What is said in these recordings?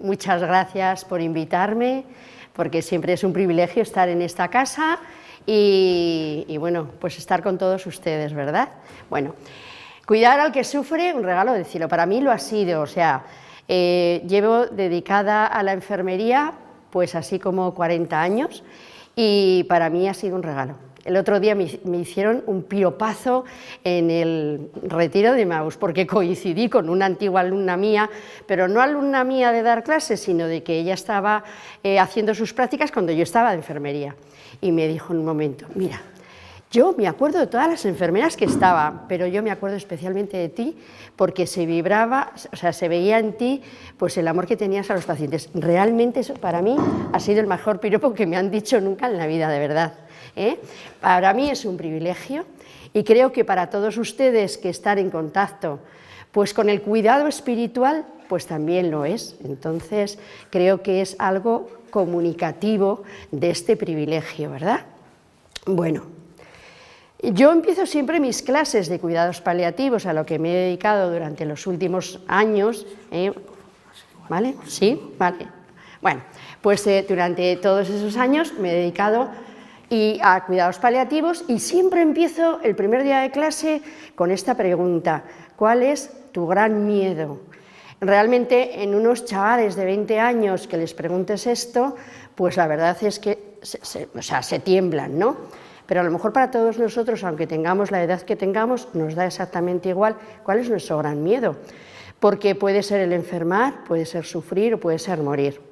Muchas gracias por invitarme, porque siempre es un privilegio estar en esta casa y bueno, pues estar con todos ustedes, ¿verdad? Bueno, cuidar al que sufre, un regalo del cielo. Para mí lo ha sido, o sea, llevo dedicada a la enfermería pues así como 40 años y para mí ha sido un regalo. El otro día me hicieron un piropazo en el retiro de Maús, porque coincidí con una antigua alumna mía, pero no alumna mía de dar clases, sino de que ella estaba haciendo sus prácticas cuando yo estaba de enfermería. Y me dijo en un momento, mira, yo me acuerdo de todas las enfermeras que estaban, pero yo me acuerdo especialmente de ti, porque se vibraba, o sea, se veía en ti pues el amor que tenías a los pacientes. Realmente eso para mí ha sido el mejor piropo que me han dicho nunca en la vida, de verdad. Para mí es un privilegio y creo que para todos ustedes que están en contacto pues con el cuidado espiritual, pues también lo es. Entonces creo que es algo comunicativo de este privilegio, ¿verdad? Bueno, yo empiezo siempre mis clases de cuidados paliativos, a lo que me he dedicado durante los últimos años, ¿vale? ¿Sí? Vale. Bueno, pues durante todos esos años me he dedicado a cuidados paliativos y siempre empiezo el primer día de clase con esta pregunta: ¿cuál es tu gran miedo? Realmente en unos chavales de 20 años que les preguntes esto, pues la verdad es que se tiemblan, ¿no? Pero a lo mejor para todos nosotros, aunque tengamos la edad que tengamos, nos da exactamente igual cuál es nuestro gran miedo, porque puede ser el enfermar, puede ser sufrir o puede ser morir.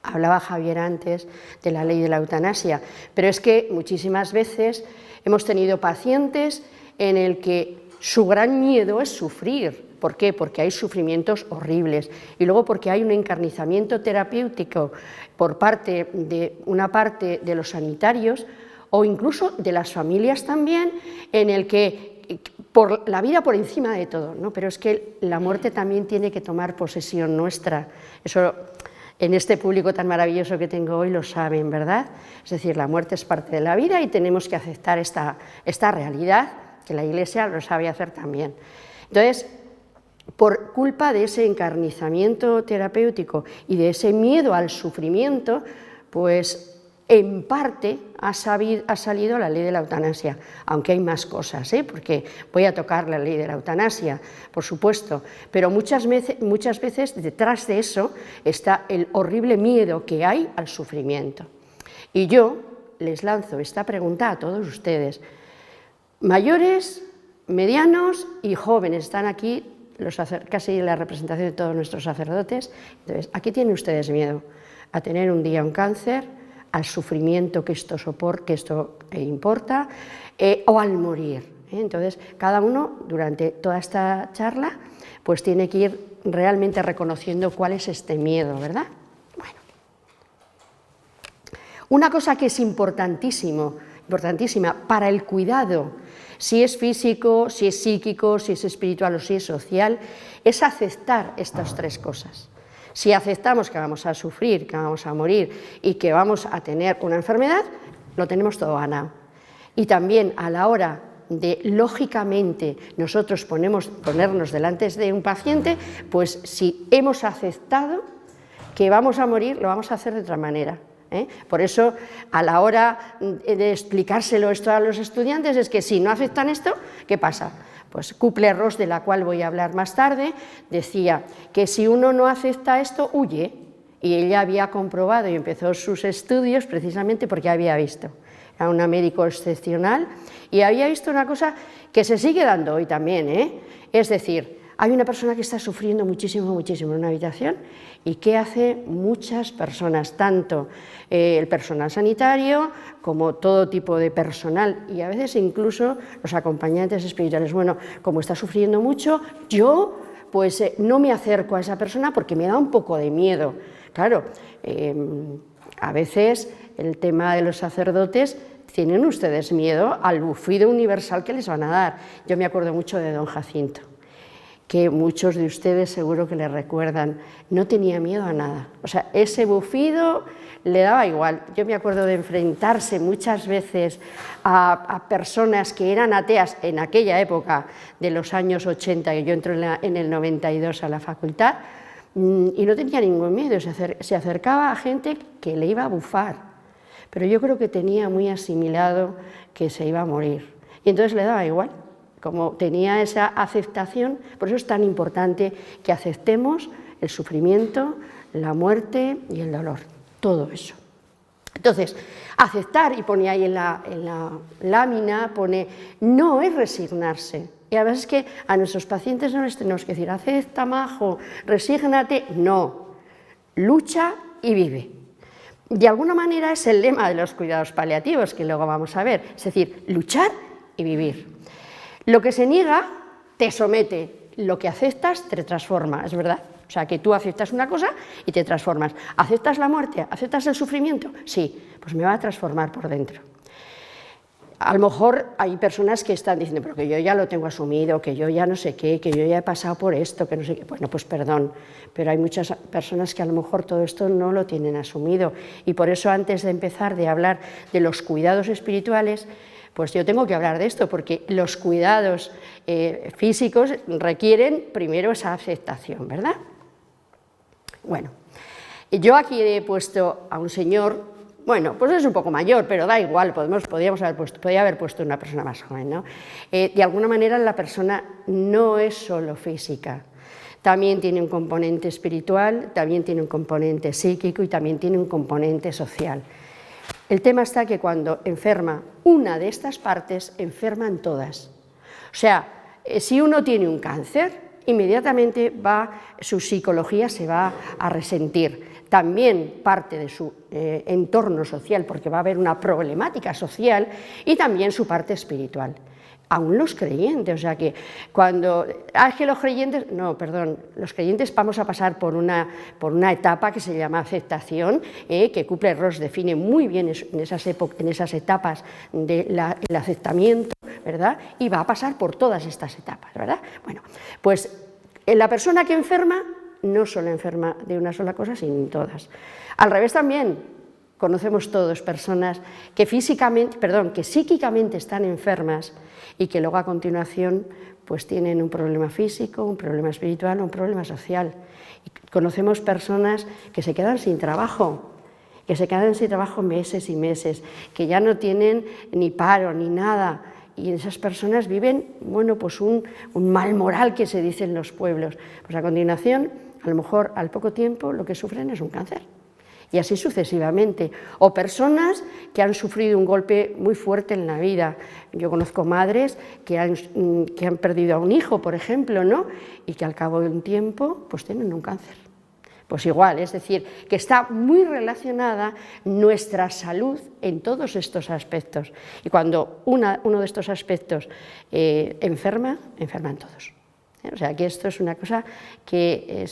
Hablaba Javier antes de la ley de la eutanasia, pero es que muchísimas veces hemos tenido pacientes en el que su gran miedo es sufrir. ¿Por qué? Porque hay sufrimientos horribles y luego porque hay un encarnizamiento terapéutico por parte de una parte de los sanitarios o incluso de las familias también, en el que por la vida por encima de todo, ¿no? Pero es que la muerte también tiene que tomar posesión nuestra. Eso en este público tan maravilloso que tengo hoy lo saben, ¿verdad? Es decir, la muerte es parte de la vida y tenemos que aceptar esta realidad, que la Iglesia lo sabe hacer también. Entonces, por culpa de ese encarnizamiento terapéutico y de ese miedo al sufrimiento, pues en parte ha salido la ley de la eutanasia, aunque hay más cosas, porque voy a tocar la ley de la eutanasia, por supuesto, pero muchas veces detrás de eso está el horrible miedo que hay al sufrimiento. Y yo les lanzo esta pregunta a todos ustedes, mayores, medianos y jóvenes, están aquí casi la representación de todos nuestros sacerdotes. Entonces, ¿a qué tienen ustedes miedo? ¿A tener un día un cáncer? ¿Al sufrimiento que esto importa? ¿O al morir? Entonces, cada uno durante toda esta charla pues tiene que ir realmente reconociendo cuál es este miedo, ¿verdad? Bueno, una cosa que es importantísima para el cuidado, si es físico, si es psíquico, si es espiritual o si es social, es aceptar estas tres cosas. Si aceptamos que vamos a sufrir, que vamos a morir y que vamos a tener una enfermedad, lo tenemos todo ganado. Y también a la hora de, lógicamente, nosotros ponernos delante de un paciente, pues si hemos aceptado que vamos a morir, lo vamos a hacer de otra manera. Por eso, a la hora de explicárselo esto a los estudiantes, es que si no aceptan esto, ¿qué pasa? Pues Kubler-Ross, de la cual voy a hablar más tarde, decía que si uno no acepta esto, huye. Y ella había comprobado y empezó sus estudios precisamente porque había visto. Era una médico excepcional y había visto una cosa que se sigue dando hoy también, Es decir, hay una persona que está sufriendo muchísimo en una habitación y ¿qué hace muchas personas? Tanto el personal sanitario como todo tipo de personal y a veces incluso los acompañantes espirituales. Bueno, como está sufriendo mucho, yo pues no me acerco a esa persona porque me da un poco de miedo. Claro, a veces el tema de los sacerdotes, ¿tienen ustedes miedo al bufido universal que les van a dar? Yo me acuerdo mucho de don Jacinto, que muchos de ustedes seguro que le recuerdan, no tenía miedo a nada, o sea, ese bufido le daba igual. Yo me acuerdo de enfrentarse muchas veces a personas que eran ateas en aquella época de los años 80, que yo entro en el 92 a la facultad, y no tenía ningún miedo, se acercaba a gente que le iba a bufar, pero yo creo que tenía muy asimilado que se iba a morir, y entonces le daba igual, como tenía esa aceptación. Por eso es tan importante que aceptemos el sufrimiento, la muerte y el dolor, todo eso. Entonces, aceptar, y pone ahí en la lámina, pone, no es resignarse. Y a veces es que a nuestros pacientes no les tenemos que decir, acepta, majo, resígnate. No, lucha y vive. De alguna manera es el lema de los cuidados paliativos, que luego vamos a ver, es decir, luchar y vivir. Lo que se niega te somete, lo que aceptas te transforma, ¿es verdad? O sea, que tú aceptas una cosa y te transformas. ¿Aceptas la muerte? ¿Aceptas el sufrimiento? Sí, pues me va a transformar por dentro. A lo mejor hay personas que están diciendo, pero que yo ya lo tengo asumido, que yo ya no sé qué, que yo ya he pasado por esto, que no sé qué. Bueno, pues perdón, pero hay muchas personas que a lo mejor todo esto no lo tienen asumido. Y por eso, antes de empezar de hablar de los cuidados espirituales, pues yo tengo que hablar de esto, porque los cuidados físicos requieren primero esa aceptación, ¿verdad? Bueno, yo aquí he puesto a un señor. Bueno, pues es un poco mayor, pero da igual, podría haber puesto una persona más joven, ¿no? De alguna manera la persona no es solo física, también tiene un componente espiritual, también tiene un componente psíquico y también tiene un componente social. El tema está que cuando enferma una de estas partes, enferman todas. O sea, si uno tiene un cáncer, inmediatamente su psicología se va a resentir. También parte de su entorno social, porque va a haber una problemática social, y también su parte espiritual. Aún los creyentes, o sea que cuando... es que los creyentes... No, perdón, los creyentes vamos a pasar por una etapa que se llama aceptación, que Kübler-Ross define muy bien en esas etapas del aceptamiento, ¿verdad? Y va a pasar por todas estas etapas, ¿verdad? Bueno, pues la persona que enferma no solo enferma de una sola cosa, sino en todas. Al revés también, conocemos todos personas que psíquicamente están enfermas y que luego a continuación pues tienen un problema físico, un problema espiritual, un problema social. Y conocemos personas que se quedan sin trabajo, meses y meses, que ya no tienen ni paro ni nada. Y esas personas viven, bueno, pues un mal moral que se dice en los pueblos. Pues a continuación, a lo mejor al poco tiempo lo que sufren es un cáncer. Y así sucesivamente. O personas que han sufrido un golpe muy fuerte en la vida. Yo conozco madres que han perdido a un hijo, por ejemplo, ¿no? Y que al cabo de un tiempo pues tienen un cáncer. Pues igual, es decir, que está muy relacionada nuestra salud en todos estos aspectos. Y cuando uno de estos aspectos enferman todos. O sea, que esto es una cosa que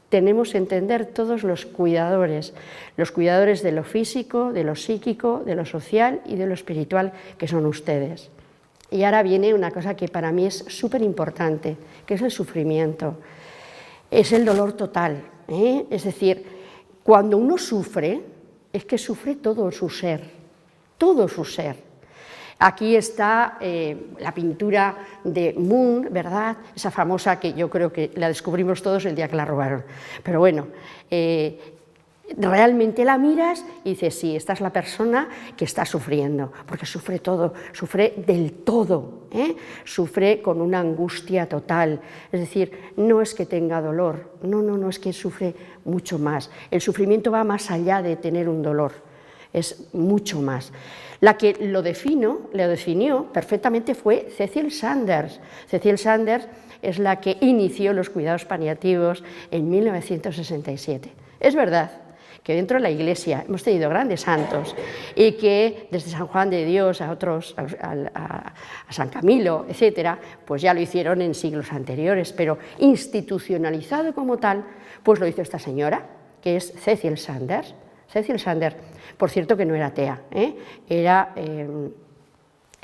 tenemos que entender todos los cuidadores de lo físico, de lo psíquico, de lo social y de lo espiritual, que son ustedes. Y ahora viene una cosa que para mí es súper importante, que es el sufrimiento, es el dolor total. Es decir, cuando uno sufre, es que sufre todo su ser, todo su ser. Aquí está la pintura de Moon, ¿verdad? Esa famosa que yo creo que la descubrimos todos el día que la robaron. Pero bueno, realmente la miras y dices, sí, esta es la persona que está sufriendo, porque sufre todo, sufre del todo, sufre con una angustia total. Es decir, no es que tenga dolor, no, es que sufre mucho más. El sufrimiento va más allá de tener un dolor, es mucho más. La que lo definió perfectamente fue Cecil Sanders. Cecil Sanders es la que inició los cuidados paliativos en 1967. Es verdad que dentro de la Iglesia hemos tenido grandes santos y que desde San Juan de Dios a otros, a San Camilo, etcétera, pues ya lo hicieron en siglos anteriores, pero institucionalizado como tal, pues lo hizo esta señora, que es Cecil Sanders. Cecil Sanders, por cierto, que no era atea, era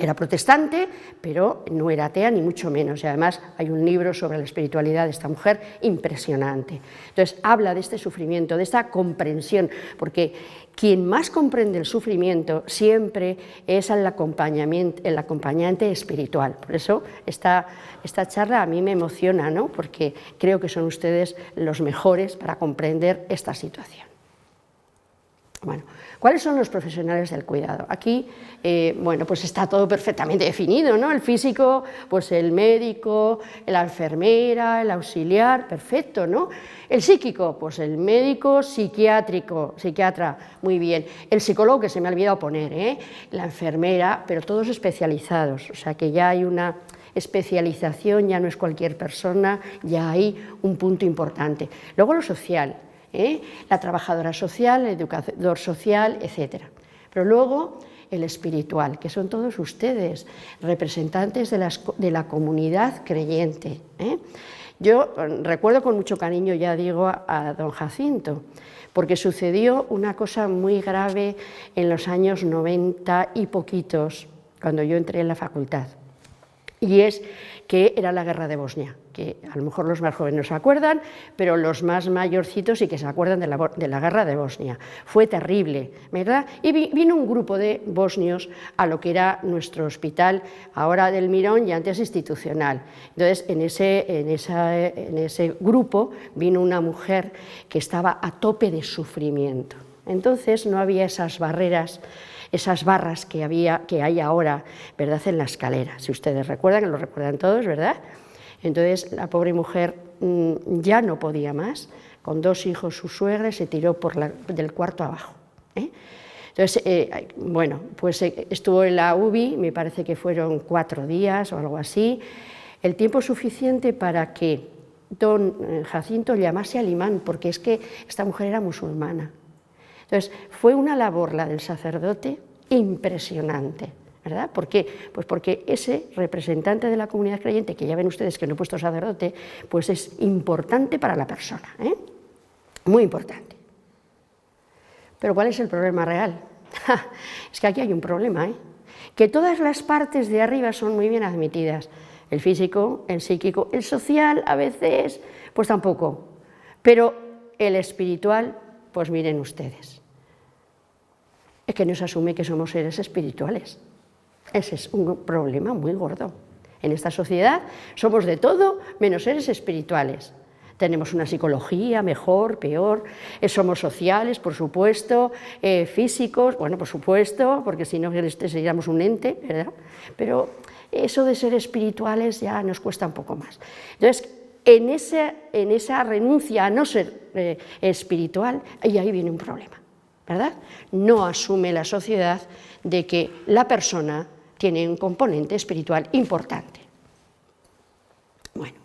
Era protestante, pero no era atea ni mucho menos, y además hay un libro sobre la espiritualidad de esta mujer impresionante. Entonces habla de este sufrimiento, de esta comprensión, porque quien más comprende el sufrimiento siempre es el acompañante espiritual. Por eso esta charla a mí me emociona, ¿no? Porque creo que son ustedes los mejores para comprender esta situación. Bueno, ¿cuáles son los profesionales del cuidado? Aquí, bueno, pues está todo perfectamente definido, ¿no? El físico, pues el médico, la enfermera, el auxiliar, perfecto, ¿no? El psíquico, pues el médico psiquiatra, muy bien. El psicólogo, que se me ha olvidado poner, ¿eh? La enfermera, pero todos especializados, o sea que ya hay una especialización, ya no es cualquier persona, ya hay un punto importante. Luego lo social, la trabajadora social, el educador social, etc. Pero luego el espiritual, que son todos ustedes, representantes de la comunidad creyente. Yo recuerdo con mucho cariño, ya digo, a don Jacinto, porque sucedió una cosa muy grave en los años 90 y poquitos, cuando yo entré en la facultad. Y es que era la guerra de Bosnia, que a lo mejor los más jóvenes no se acuerdan, pero los más mayorcitos sí que se acuerdan de la guerra de Bosnia. Fue terrible, ¿verdad? Y vino un grupo de bosnios a lo que era nuestro hospital, ahora del Mirón y antes institucional. Entonces, en ese grupo vino una mujer que estaba a tope de sufrimiento. Entonces no había esas barreras, esas barras que hay ahora, ¿verdad?, en la escalera. Si ustedes recuerdan, que lo recuerdan todos, ¿verdad? Entonces la pobre mujer ya no podía más, con 2 hijos, su suegra, se tiró del cuarto abajo. Entonces, bueno, pues estuvo en la UBI, me parece que fueron 4 días o algo así, el tiempo suficiente para que don Jacinto llamase al imán, porque es que esta mujer era musulmana. Entonces, fue una labor la del sacerdote impresionante, ¿verdad? ¿Por qué? Pues porque ese representante de la comunidad creyente, que ya ven ustedes que no he puesto sacerdote, pues es importante para la persona, muy importante. Pero ¿cuál es el problema real? Es que aquí hay un problema, que todas las partes de arriba son muy bien admitidas, el físico, el psíquico, el social a veces, pues tampoco, pero el espiritual, pues miren ustedes. Es que no se asume que somos seres espirituales. Ese es un problema muy gordo. En esta sociedad somos de todo menos seres espirituales. Tenemos una psicología mejor, peor, somos sociales, por supuesto, físicos, bueno, por supuesto, porque si no seríamos un ente, ¿verdad? Pero eso de ser espirituales ya nos cuesta un poco más. Entonces, en esa renuncia a no ser espiritual, y ahí viene un problema, ¿verdad? No asume la sociedad de que la persona tiene un componente espiritual importante. Bueno,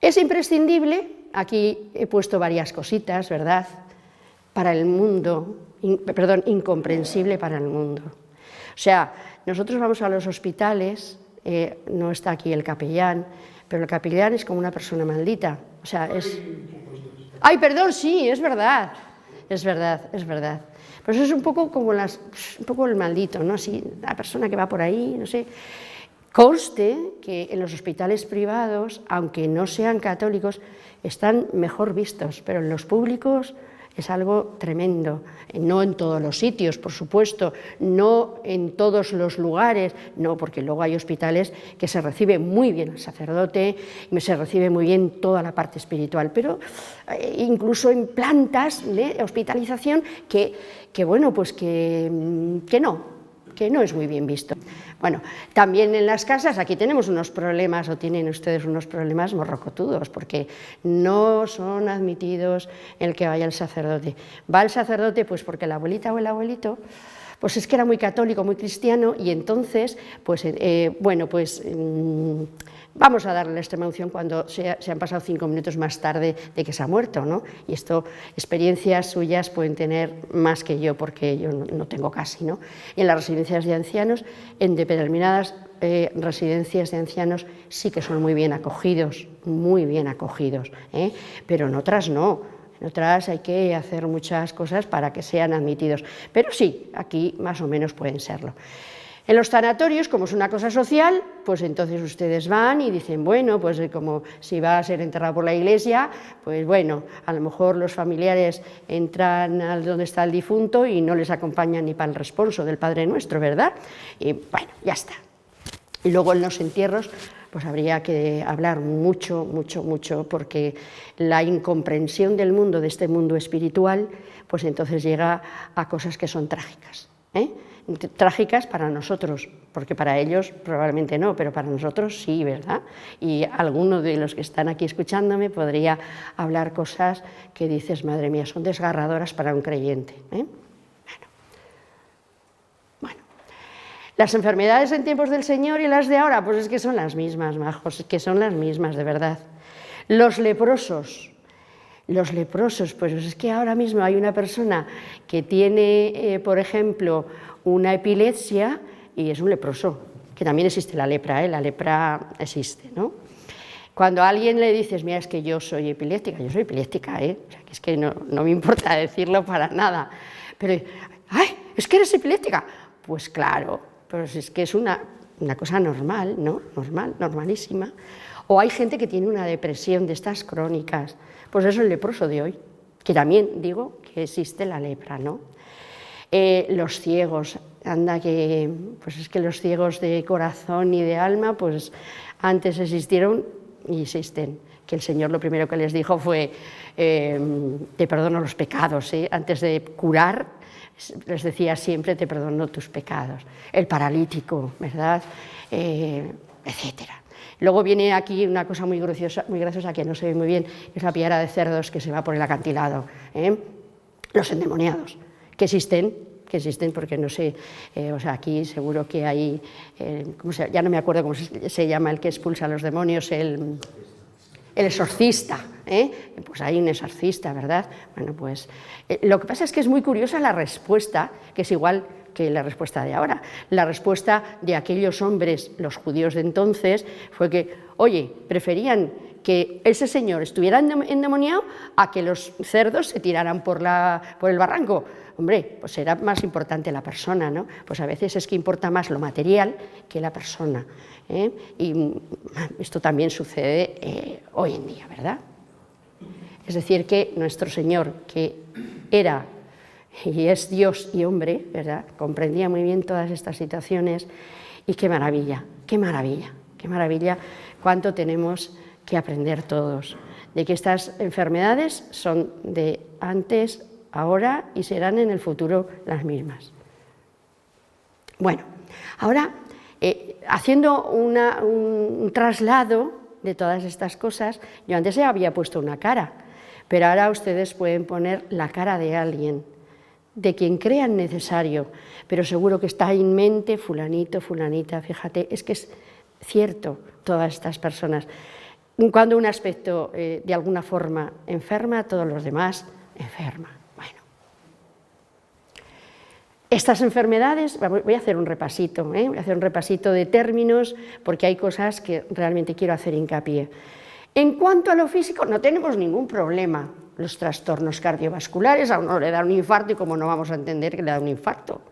es imprescindible, aquí he puesto varias cositas, ¿verdad?, para el mundo, incomprensible para el mundo. O sea, nosotros vamos a los hospitales, no está aquí el capellán, pero el capellán es como una persona maldita, o sea, es... ¡Ay, perdón! Sí, es verdad, es verdad, es verdad. Pues eso es un poco como un poco el maldito, ¿no? Así, la persona que va por ahí, no sé. Conste que en los hospitales privados, aunque no sean católicos, están mejor vistos, pero en los públicos es algo tremendo. No en todos los sitios, por supuesto, no en todos los lugares, no, porque luego hay hospitales que se recibe muy bien el sacerdote, se recibe muy bien toda la parte espiritual, pero incluso en plantas de hospitalización que bueno, pues que no es muy bien visto. Bueno, también en las casas aquí tenemos unos problemas, o tienen ustedes unos problemas morrocotudos, porque no son admitidos el que vaya el sacerdote. Va el sacerdote pues porque la abuelita o el abuelito pues es que era muy católico, muy cristiano, y entonces, pues bueno, pues vamos a darle la extrema unción cuando se han pasado 5 minutos más tarde de que se ha muerto, ¿no? Y esto, experiencias suyas pueden tener más que yo, porque yo no tengo casi, ¿no? Y en las residencias de ancianos, en determinadas residencias de ancianos sí que son muy bien acogidos, pero en otras no. En otras hay que hacer muchas cosas para que sean admitidos, pero sí, aquí más o menos pueden serlo. En los tanatorios, como es una cosa social, pues entonces ustedes van y dicen, bueno, pues como si va a ser enterrado por la iglesia, pues bueno, a lo mejor los familiares entran a donde está el difunto y no les acompañan ni para el responso del Padre Nuestro, ¿verdad? Y bueno, ya está. Y luego en los entierros, pues habría que hablar mucho, porque la incomprensión del mundo, de este mundo espiritual, pues entonces llega a cosas que son trágicas, trágicas para nosotros, porque para ellos probablemente no, pero para nosotros sí, ¿verdad? Y alguno de los que están aquí escuchándome podría hablar cosas que dices, madre mía, son desgarradoras para un creyente, Bueno, las enfermedades en tiempos del Señor y las de ahora, pues es que son las mismas, majos, es que son las mismas, de verdad. Los leprosos, pues es que ahora mismo hay una persona que tiene, por ejemplo, una epilepsia y es un leproso, que también existe la lepra existe, ¿no? Cuando a alguien le dices, mira, es que yo soy epiléptica, O sea, que es que no me importa decirlo para nada, pero, ¡ay, es que eres epiléptica! Pues claro, pero es que es una cosa normal, ¿no? Normalísima. O hay gente que tiene una depresión de estas crónicas, pues eso es el leproso de hoy, que también digo que existe la lepra, ¿no? Los ciegos, pues es que los ciegos de corazón y de alma, pues antes existieron y existen, que el Señor lo primero que les dijo fue, te perdono los pecados, antes de curar, les decía siempre, te perdono tus pecados. El paralítico, ¿verdad? Etcétera. Luego viene aquí una cosa muy graciosa que no se ve muy bien, es la piedra de cerdos que se va por el acantilado. Los endemoniados, que existen porque no sé, o sea, aquí seguro que hay, ya no me acuerdo cómo se llama el que expulsa a los demonios, el exorcista, pues hay un exorcista, ¿verdad? Bueno, pues lo que pasa es que es muy curiosa la respuesta, que es igual que la respuesta de ahora. La respuesta de aquellos hombres, los judíos de entonces, fue que, oye, preferían que ese señor estuviera endemoniado a que los cerdos se tiraran por el barranco. Hombre, pues era más importante la persona, ¿no? Pues a veces es que importa más lo material que la persona, y esto también sucede hoy en día, ¿verdad? Es decir, que nuestro Señor, que era y es Dios y hombre, ¿verdad?, comprendía muy bien todas estas situaciones, y qué maravilla, cuánto tenemos que aprender todos, de que estas enfermedades son de antes, ahora y serán en el futuro las mismas. Bueno, ahora haciendo un traslado de todas estas cosas, yo antes ya había puesto una cara, pero ahora ustedes pueden poner la cara de alguien, de quien crean necesario, pero seguro que está en mente fulanito, fulanita, fíjate, es que es cierto, todas estas personas, cuando un aspecto de alguna forma enferma, todos los demás enferman. Bueno, estas enfermedades, voy a hacer un repasito, voy a hacer un repasito de términos, porque hay cosas que realmente quiero hacer hincapié. En cuanto a lo físico, no tenemos ningún problema. Los trastornos cardiovasculares, a uno le da un infarto y como no vamos a entender que le da un infarto,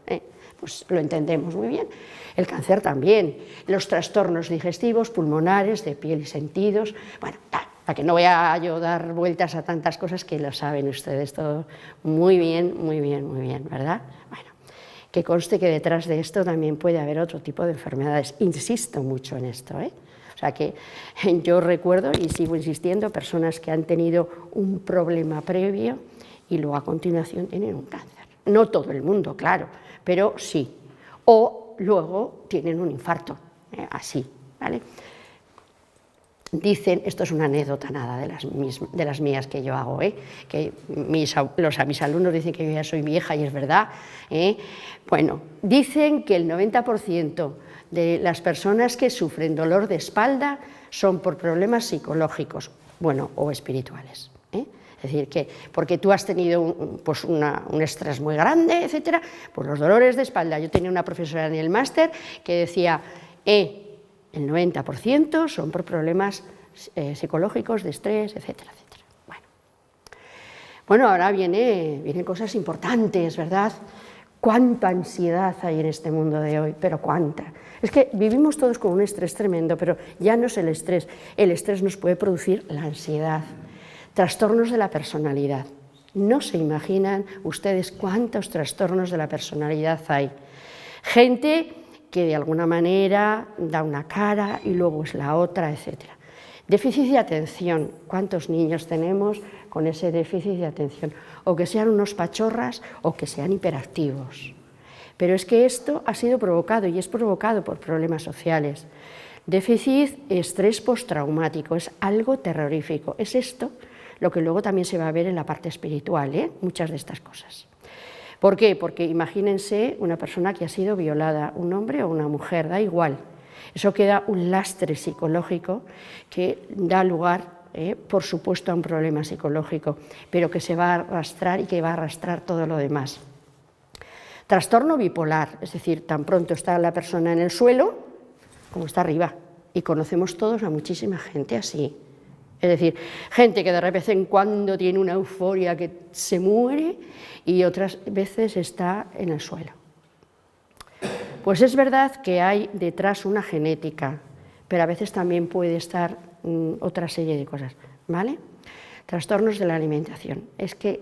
pues lo entendemos muy bien. El cáncer también, los trastornos digestivos, pulmonares, de piel y sentidos, bueno, para que no voy a yo dar vueltas a tantas cosas que lo saben ustedes todo muy bien, ¿verdad? Bueno, que conste que detrás de esto también puede haber otro tipo de enfermedades, insisto mucho en esto, O sea que yo recuerdo y sigo insistiendo, personas que han tenido un problema previo y luego a continuación tienen un cáncer. No todo el mundo, claro, pero sí. O luego tienen un infarto, así, ¿vale? Dicen, esto es una anécdota nada de las mías que yo hago, que mis alumnos dicen que yo ya soy vieja y es verdad. Bueno, dicen que el 90% de las personas que sufren dolor de espalda son por problemas psicológicos, bueno, o espirituales. Es decir, que porque tú has tenido un estrés muy grande, etcétera, pues los dolores de espalda. Yo tenía una profesora en el máster que decía, el 90% son por problemas psicológicos, de estrés, etcétera, etcétera. Bueno, ahora vienen cosas importantes, ¿verdad? Cuánta ansiedad hay en este mundo de hoy, pero cuánta. Es que vivimos todos con un estrés tremendo, pero ya no es el estrés nos puede producir la ansiedad, trastornos de la personalidad. No se imaginan ustedes cuántos trastornos de la personalidad hay. Gente que de alguna manera da una cara y luego es la otra, etc. Déficit de atención. ¿Cuántos niños tenemos con ese déficit de atención? O que sean unos pachorras o que sean hiperactivos. Pero es que esto ha sido provocado y es provocado por problemas sociales. Déficit, estrés postraumático, es algo terrorífico. Es esto lo que luego también se va a ver en la parte espiritual, muchas de estas cosas. ¿Por qué? Porque imagínense una persona que ha sido violada, un hombre o una mujer, da igual. Eso queda un lastre psicológico que da lugar, por supuesto, a un problema psicológico, pero que se va a arrastrar y que va a arrastrar todo lo demás. Trastorno bipolar, es decir, tan pronto está la persona en el suelo como está arriba. Y conocemos todos a muchísima gente así. Es decir, gente que de repente en cuando tiene una euforia que se muere y otras veces está en el suelo. Pues es verdad que hay detrás una genética, pero a veces también puede estar otra serie de cosas, ¿vale? Trastornos de la alimentación. Es que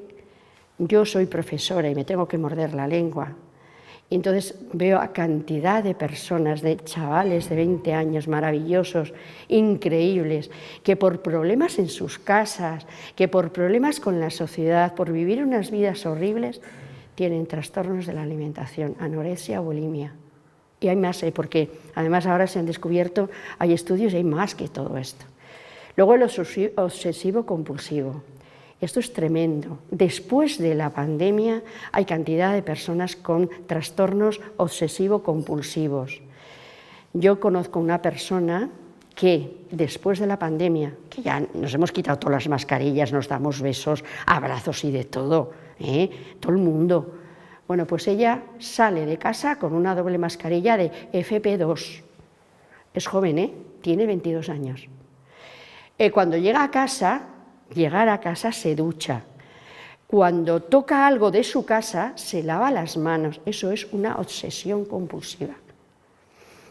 yo soy profesora y me tengo que morder la lengua. Y entonces veo a cantidad de personas, de chavales de 20 años maravillosos, increíbles, que por problemas en sus casas, que por problemas con la sociedad, por vivir unas vidas horribles, tienen trastornos de la alimentación, anorexia o bulimia. Y hay más, porque además ahora se han descubierto, hay estudios y hay más que todo esto. Luego el obsesivo compulsivo. Esto es tremendo. Después de la pandemia hay cantidad de personas con trastornos obsesivo-compulsivos. Yo conozco una persona que después de la pandemia, que ya nos hemos quitado todas las mascarillas, nos damos besos, abrazos y de todo, todo el mundo. Bueno, pues ella sale de casa con una doble mascarilla de FP2. Es joven, tiene 22 años. Cuando llegar a casa se ducha. Cuando toca algo de su casa, se lava las manos. Eso es una obsesión compulsiva.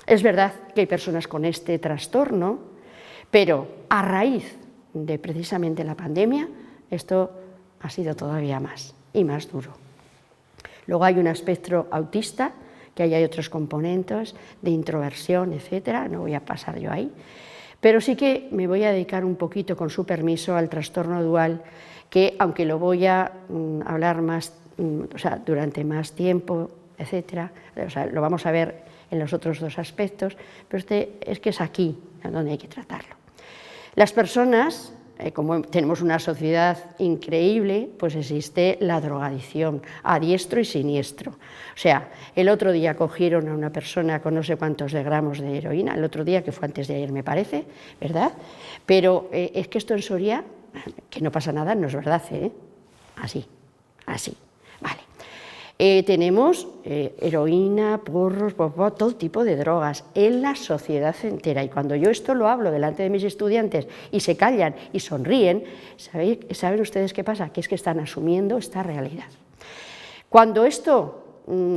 Es verdad que hay personas con este trastorno, pero a raíz de precisamente la pandemia, esto ha sido todavía más y más duro. Luego hay un espectro autista, que ahí hay otros componentes de introversión, etcétera. No voy a pasar yo ahí. Pero sí que me voy a dedicar un poquito, con su permiso, al trastorno dual, que aunque lo voy a hablar más, durante más tiempo, etcétera, lo vamos a ver en los otros dos aspectos, pero es que es aquí donde hay que tratarlo. Las personas, como tenemos una sociedad increíble, pues existe la drogadicción, a diestro y siniestro. O sea, el otro día cogieron a una persona con no sé cuántos de gramos de heroína, el otro día, que fue antes de ayer me parece, ¿verdad? Pero es que esto en Soria, que no pasa nada, no es verdad, así, vale. Tenemos heroína, porros, todo tipo de drogas en la sociedad entera. Y cuando yo esto lo hablo delante de mis estudiantes y se callan y sonríen, ¿saben ustedes qué pasa? Que es que están asumiendo esta realidad. Cuando esto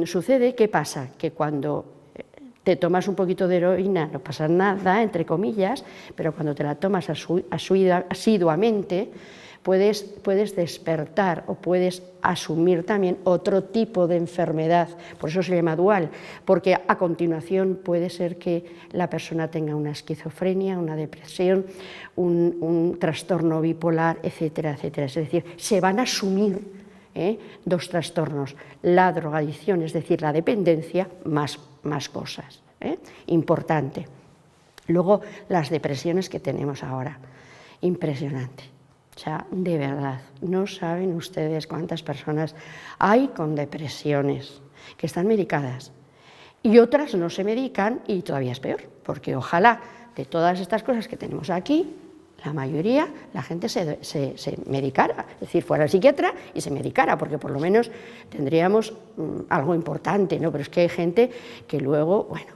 sucede, ¿qué pasa? Que cuando te tomas un poquito de heroína no pasa nada, entre comillas, pero cuando te la tomas asiduamente, puedes despertar o puedes asumir también otro tipo de enfermedad, por eso se llama dual, porque a continuación puede ser que la persona tenga una esquizofrenia, una depresión, un trastorno bipolar, etcétera, etcétera. Es decir, se van a asumir dos trastornos, la drogadicción, es decir, la dependencia, más cosas. Importante. Luego, las depresiones que tenemos ahora, impresionante. O sea, de verdad, no saben ustedes cuántas personas hay con depresiones que están medicadas y otras no se medican y todavía es peor, porque ojalá de todas estas cosas que tenemos aquí, la mayoría, la gente se medicara, es decir, fuera al psiquiatra y se medicara, porque por lo menos tendríamos algo importante, ¿no? Pero es que hay gente que luego, bueno.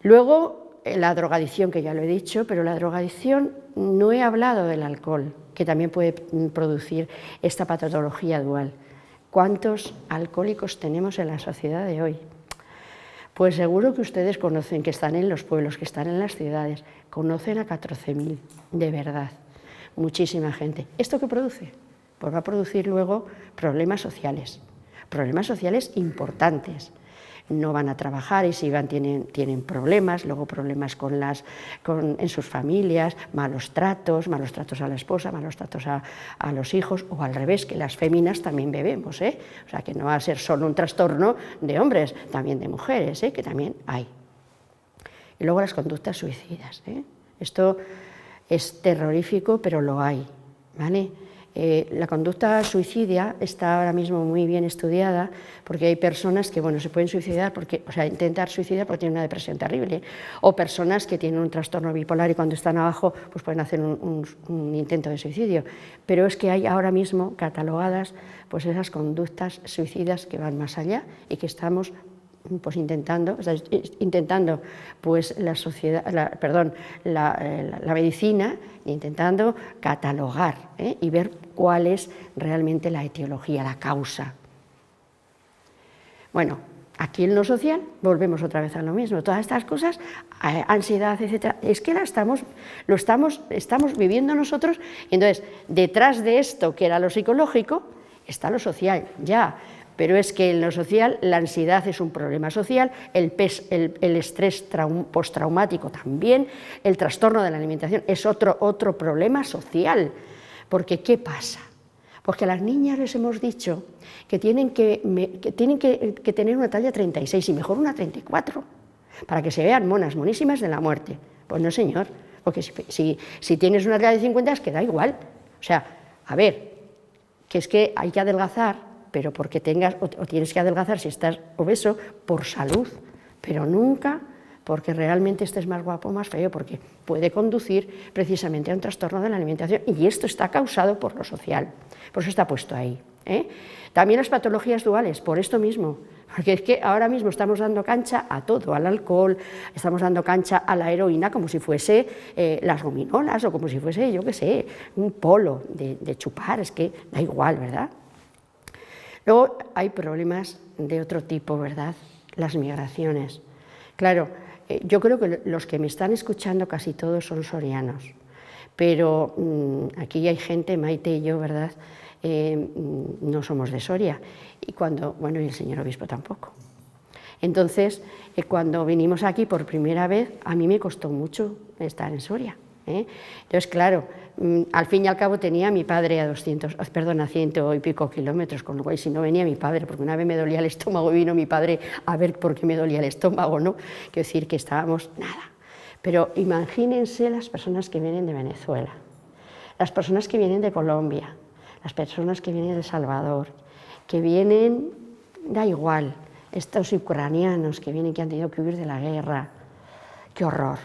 Luego, la drogadicción, que ya lo he dicho, pero la drogadicción no he hablado del alcohol, que también puede producir esta patología dual. ¿Cuántos alcohólicos tenemos en la sociedad de hoy? Pues seguro que ustedes conocen, que están en los pueblos, que están en las ciudades, conocen a 14.000, de verdad, muchísima gente. ¿Esto qué produce? Pues va a producir luego problemas sociales importantes. No van a trabajar y si van tienen problemas, luego problemas en sus familias, malos tratos a la esposa, malos tratos a los hijos, o al revés, que las féminas también bebemos, ¿eh? O sea, que no va a ser solo un trastorno de hombres, también de mujeres, ¿eh? Que también hay. Y luego las conductas suicidas, ¿eh? Esto es terrorífico, pero lo hay, ¿vale? La conducta suicidia está ahora mismo muy bien estudiada, porque hay personas que, bueno, se pueden suicidar, intentar suicidar porque tienen una depresión terrible, o personas que tienen un trastorno bipolar y cuando están abajo pues pueden hacer un intento de suicidio, pero es que hay ahora mismo catalogadas pues esas conductas suicidas que van más allá y que estamos pues intentando pues la medicina, intentando catalogar y ver cuál es realmente la etiología, la causa. Bueno, aquí en lo social volvemos otra vez a lo mismo, todas estas cosas, ansiedad, etcétera, es que estamos viviendo nosotros, y entonces detrás de esto que era lo psicológico está lo social, ya. Pero es que en lo social la ansiedad es un problema social, el estrés postraumático también, el trastorno de la alimentación es otro problema social. Porque ¿qué pasa? Porque a las niñas les hemos dicho que tienen que tener una talla 36 y mejor una 34, para que se vean monísimas de la muerte. Pues no, señor, porque si tienes una talla de 50 es que da igual. O sea, a ver, que es que hay que adelgazar, pero porque tienes que adelgazar si estás obeso por salud, pero nunca porque realmente estés más guapo o más feo, porque puede conducir precisamente a un trastorno de la alimentación, y esto está causado por lo social, por eso está puesto ahí, ¿eh? También las patologías duales, por esto mismo, porque es que ahora mismo estamos dando cancha a todo, al alcohol, estamos dando cancha a la heroína como si fuese las gominolas o como si fuese, yo qué sé, un polo de chupar, es que da igual, ¿verdad? Luego hay problemas de otro tipo, ¿verdad? Las migraciones. Claro, yo creo que los que me están escuchando casi todos son sorianos, pero aquí hay gente, Maite y yo, ¿verdad? No somos de Soria, y y el señor obispo tampoco. Entonces, cuando vinimos aquí por primera vez, a mí me costó mucho estar en Soria, ¿eh? Entonces, claro, al fin y al cabo tenía a mi padre a 100 y pico kilómetros, con lo cual si no venía mi padre, porque una vez me dolía el estómago, vino mi padre a ver por qué me dolía el estómago, ¿no? Quiero decir que estábamos nada. Pero imagínense las personas que vienen de Venezuela, las personas que vienen de Colombia, las personas que vienen de El Salvador, que vienen, da igual, estos ucranianos que vienen, que han tenido que huir de la guerra, qué horror.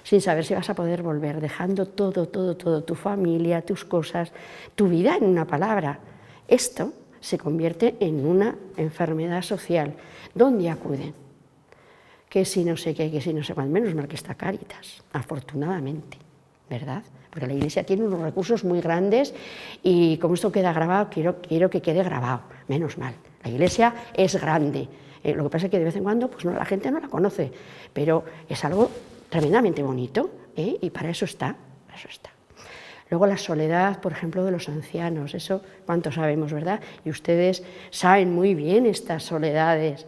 Sin saber si vas a poder volver, dejando todo, tu familia, tus cosas, tu vida en una palabra. Esto se convierte en una enfermedad social. ¿Dónde acuden? Que si no sé qué, que si no sé cuál, menos mal que está Cáritas, afortunadamente, ¿verdad? Porque la Iglesia tiene unos recursos muy grandes y como esto queda grabado, quiero que quede grabado, menos mal. La Iglesia es grande, lo que pasa es que de vez en cuando pues la gente no la conoce, pero es algo tremendamente bonito, ¿eh? Y para eso está, Luego la soledad, por ejemplo, de los ancianos, eso cuánto sabemos, ¿verdad? Y ustedes saben muy bien estas soledades.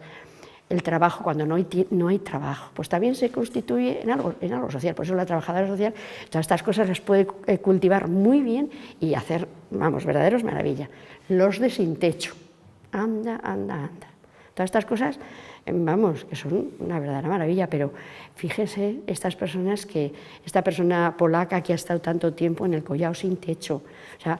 El trabajo, cuando no hay trabajo, pues también se constituye en algo social. Por eso la trabajadora social, todas estas cosas las puede cultivar muy bien y hacer, verdaderos maravillas. Los de sin techo, anda. Todas estas cosas, que son una verdadera maravilla, pero fíjense esta persona polaca que ha estado tanto tiempo en el collao sin techo, o sea,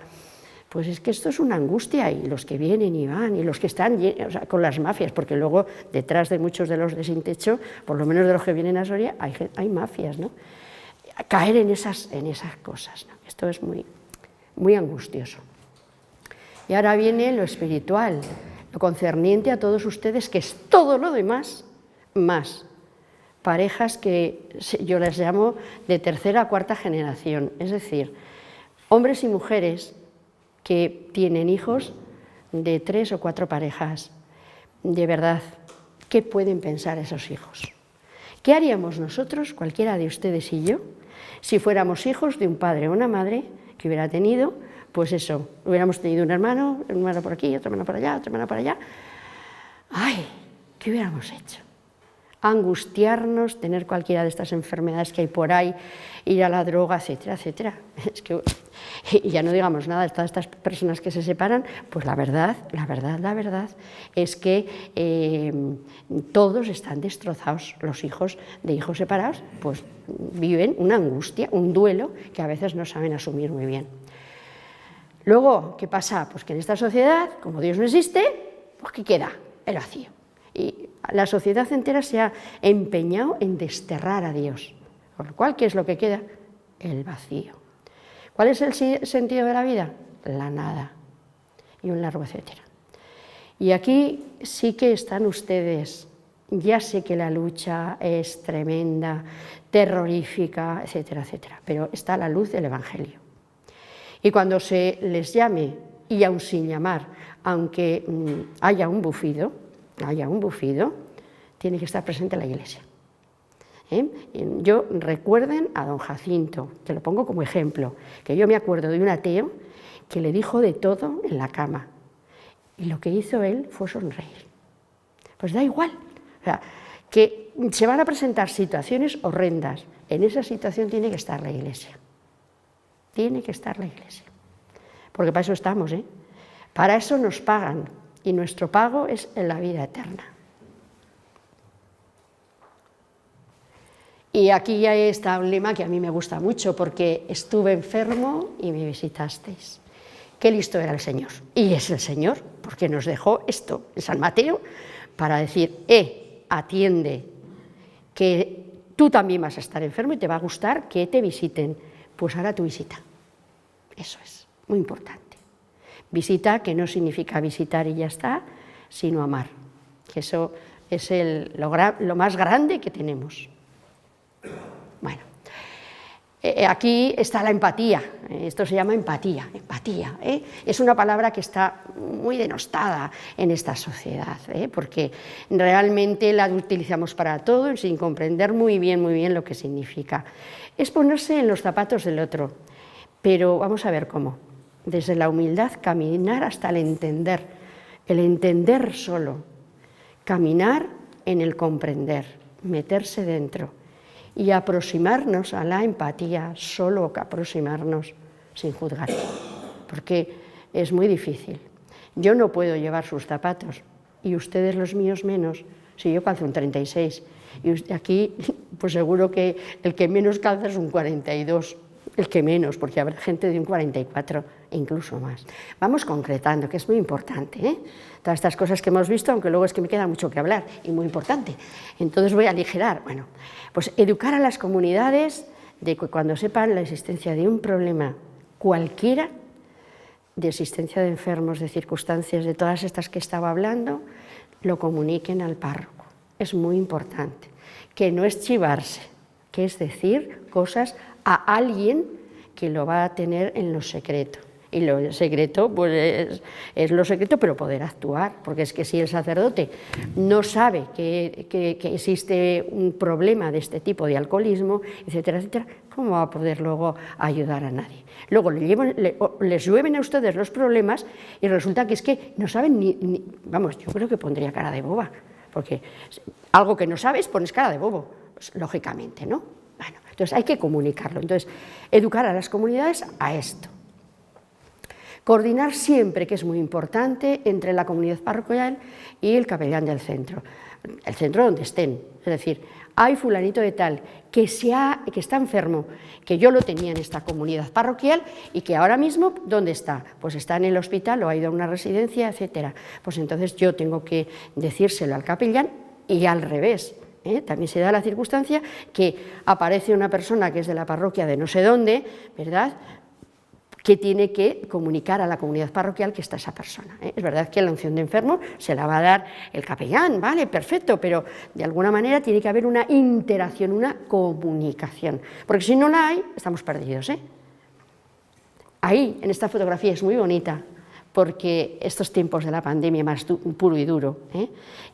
pues es que esto es una angustia, y los que vienen y van, y los que están con las mafias, porque luego detrás de muchos de los de sin techo, por lo menos de los que vienen a Soria, hay mafias, ¿no? Caer en esas cosas, ¿no? Esto es muy, muy angustioso. Y ahora viene lo espiritual, lo concerniente a todos ustedes, que es todo lo demás más. parejas que yo les llamo de tercera a cuarta generación, es decir, hombres y mujeres que tienen hijos de 3 o 4 parejas. De verdad, ¿qué pueden pensar esos hijos? ¿Qué haríamos nosotros, cualquiera de ustedes y yo, si fuéramos hijos de un padre o una madre que hubiera tenido, pues eso, hubiéramos tenido un hermano por aquí, otro hermano por allá, otro hermano por allá? ¡Ay! ¿Qué hubiéramos hecho? Angustiarnos, tener cualquiera de estas enfermedades que hay por ahí, ir a la droga, etcétera, etcétera. Es que, y ya no digamos nada de todas estas personas que se separan, pues la verdad es que todos están destrozados. Los hijos de hijos separados pues viven una angustia, un duelo que a veces no saben asumir muy bien. Luego, ¿qué pasa? Pues que en esta sociedad, como Dios no existe, pues ¿qué queda? El vacío. Y la sociedad entera se ha empeñado en desterrar a Dios. Con lo cual, ¿qué es lo que queda? El vacío. ¿Cuál es el sentido de la vida? La nada. Y un largo etcétera. Y aquí sí que están ustedes. Ya sé que la lucha es tremenda, terrorífica, etcétera, etcétera, pero está la luz del Evangelio. Y cuando se les llame, y aun sin llamar, aunque haya un bufido, tiene que estar presente la Iglesia. Yo recuerden a don Jacinto, te lo pongo como ejemplo, que yo me acuerdo de un ateo que le dijo de todo en la cama, y lo que hizo él fue sonreír. Pues da igual, o sea, que se van a presentar situaciones horrendas, en esa situación tiene que estar la Iglesia. Tiene que estar la Iglesia, porque para eso estamos, para eso nos pagan, y nuestro pago es en la vida eterna. Y aquí ya está un lema que a mí me gusta mucho, porque estuve enfermo y me visitasteis. Qué listo era el Señor, y es el Señor, porque nos dejó esto en San Mateo, para decir, atiende, que tú también vas a estar enfermo y te va a gustar que te visiten. Pues ahora tu visita. Eso es muy importante. Visita, que no significa visitar y ya está, sino amar. Que eso es lo más grande que tenemos. Bueno, aquí está la empatía. Esto se llama empatía. Es una palabra que está muy denostada en esta sociedad, porque realmente la utilizamos para todo sin comprender muy bien lo que significa. Es ponerse en los zapatos del otro, pero vamos a ver cómo. Desde la humildad caminar hasta el entender solo, caminar en el comprender, meterse dentro y aproximarnos a la empatía, solo aproximarnos sin juzgar, porque es muy difícil. Yo no puedo llevar sus zapatos y ustedes los míos menos, si yo calzo un 36 y aquí pues seguro que el que menos calza es un 42, el que menos, porque habrá gente de un 44 e incluso más. Vamos concretando, que es muy importante, todas estas cosas que hemos visto, aunque luego es que me queda mucho que hablar y muy importante. Entonces voy a aligerar. Bueno, pues educar a las comunidades de que cuando sepan la existencia de un problema cualquiera, de existencia de enfermos, de circunstancias, de todas estas que estaba hablando, lo comuniquen al párroco. Es muy importante, que no es chivarse, que es decir cosas a alguien que lo va a tener en lo secreto. Y lo secreto, pues es lo secreto, pero poder actuar, porque es que si el sacerdote no sabe que existe un problema de este tipo de alcoholismo, etcétera, etcétera, ¿cómo va a poder luego ayudar a nadie? Luego les llueven a ustedes los problemas y resulta que es que no saben vamos, yo creo que pondría cara de boba, porque algo que no sabes pones cara de bobo, pues, lógicamente, ¿no? Bueno, entonces hay que comunicarlo. Entonces, educar a las comunidades a esto. Coordinar siempre, que es muy importante, entre la comunidad parroquial y el capellán del centro, el centro donde estén. Es decir, hay fulanito de tal que está enfermo, que yo lo tenía en esta comunidad parroquial y que ahora mismo, ¿dónde está? Pues está en el hospital o ha ido a una residencia, etcétera. Pues entonces yo tengo que decírselo al capellán y al revés. También se da la circunstancia que aparece una persona que es de la parroquia de no sé dónde, ¿verdad?, que tiene que comunicar a la comunidad parroquial que está esa persona. Es verdad que la unción de enfermos se la va a dar el capellán, vale, perfecto, pero de alguna manera tiene que haber una interacción, una comunicación, porque si no la hay, estamos perdidos. Ahí, en esta fotografía, es muy bonita, porque estos tiempos de la pandemia más puro y duro,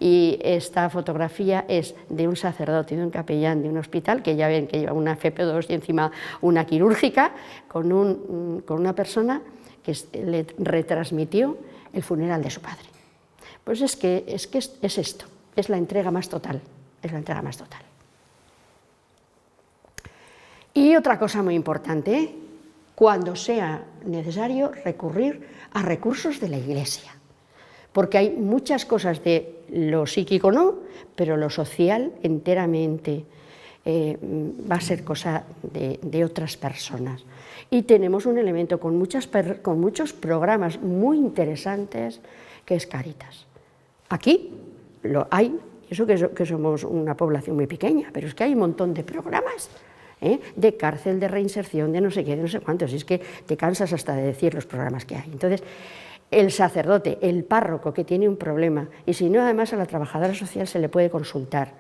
y esta fotografía es de un sacerdote, de un capellán de un hospital, que ya ven que lleva una FP2 y encima una quirúrgica, con una persona que le retransmitió el funeral de su padre. Pues es esto, es la entrega más total, es la entrega más total. Y otra cosa muy importante, cuando sea necesario recurrir a recursos de la Iglesia, porque hay muchas cosas de lo psíquico no, pero lo social enteramente va a ser cosa de otras personas. Y tenemos un elemento con muchos programas muy interesantes que es Cáritas. Aquí lo hay, eso que somos una población muy pequeña, pero es que hay un montón de programas, de cárcel, de reinserción, de no sé qué, de no sé cuántos, y es que te cansas hasta de decir los programas que hay. Entonces, el sacerdote, el párroco que tiene un problema, y si no, además a la trabajadora social se le puede consultar,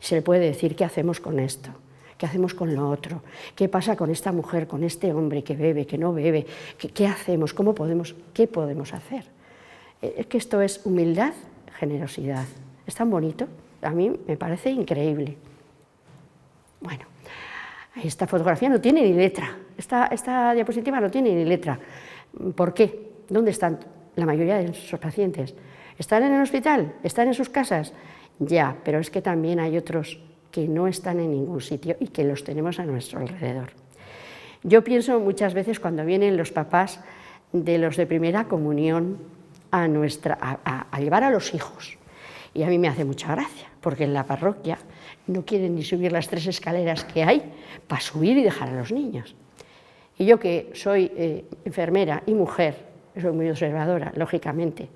se le puede decir qué hacemos con esto, qué hacemos con lo otro, qué pasa con esta mujer, con este hombre que bebe, que no bebe, qué hacemos, qué podemos hacer. Es que esto es humildad, generosidad. Es tan bonito, a mí me parece increíble. Bueno. Esta fotografía no tiene ni letra, esta diapositiva no tiene ni letra. ¿Por qué? ¿Dónde están la mayoría de nuestros pacientes? ¿Están en el hospital? ¿Están en sus casas? Ya, pero es que también hay otros que no están en ningún sitio y que los tenemos a nuestro alrededor. Yo pienso muchas veces cuando vienen los papás de los de primera comunión a llevar a los hijos, y a mí me hace mucha gracia, porque en la parroquia no quieren ni subir las 3 escaleras que hay para subir y dejar a los niños. Y yo, que soy enfermera y mujer, soy muy observadora, lógicamente,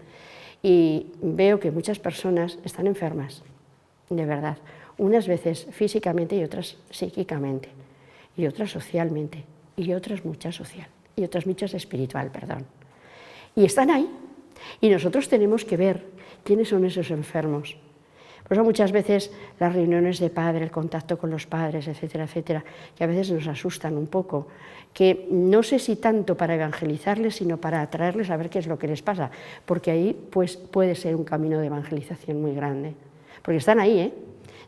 y veo que muchas personas están enfermas, de verdad, unas veces físicamente y otras psíquicamente, y otras socialmente, y otras muchas social, y otras muchas espiritual, perdón. Y están ahí, y nosotros tenemos que ver quiénes son esos enfermos. Por eso muchas veces las reuniones de padre, el contacto con los padres, etcétera, etcétera, que a veces nos asustan un poco, que no sé si tanto para evangelizarles, sino para atraerles a ver qué es lo que les pasa, porque ahí pues, puede ser un camino de evangelización muy grande. Porque están ahí,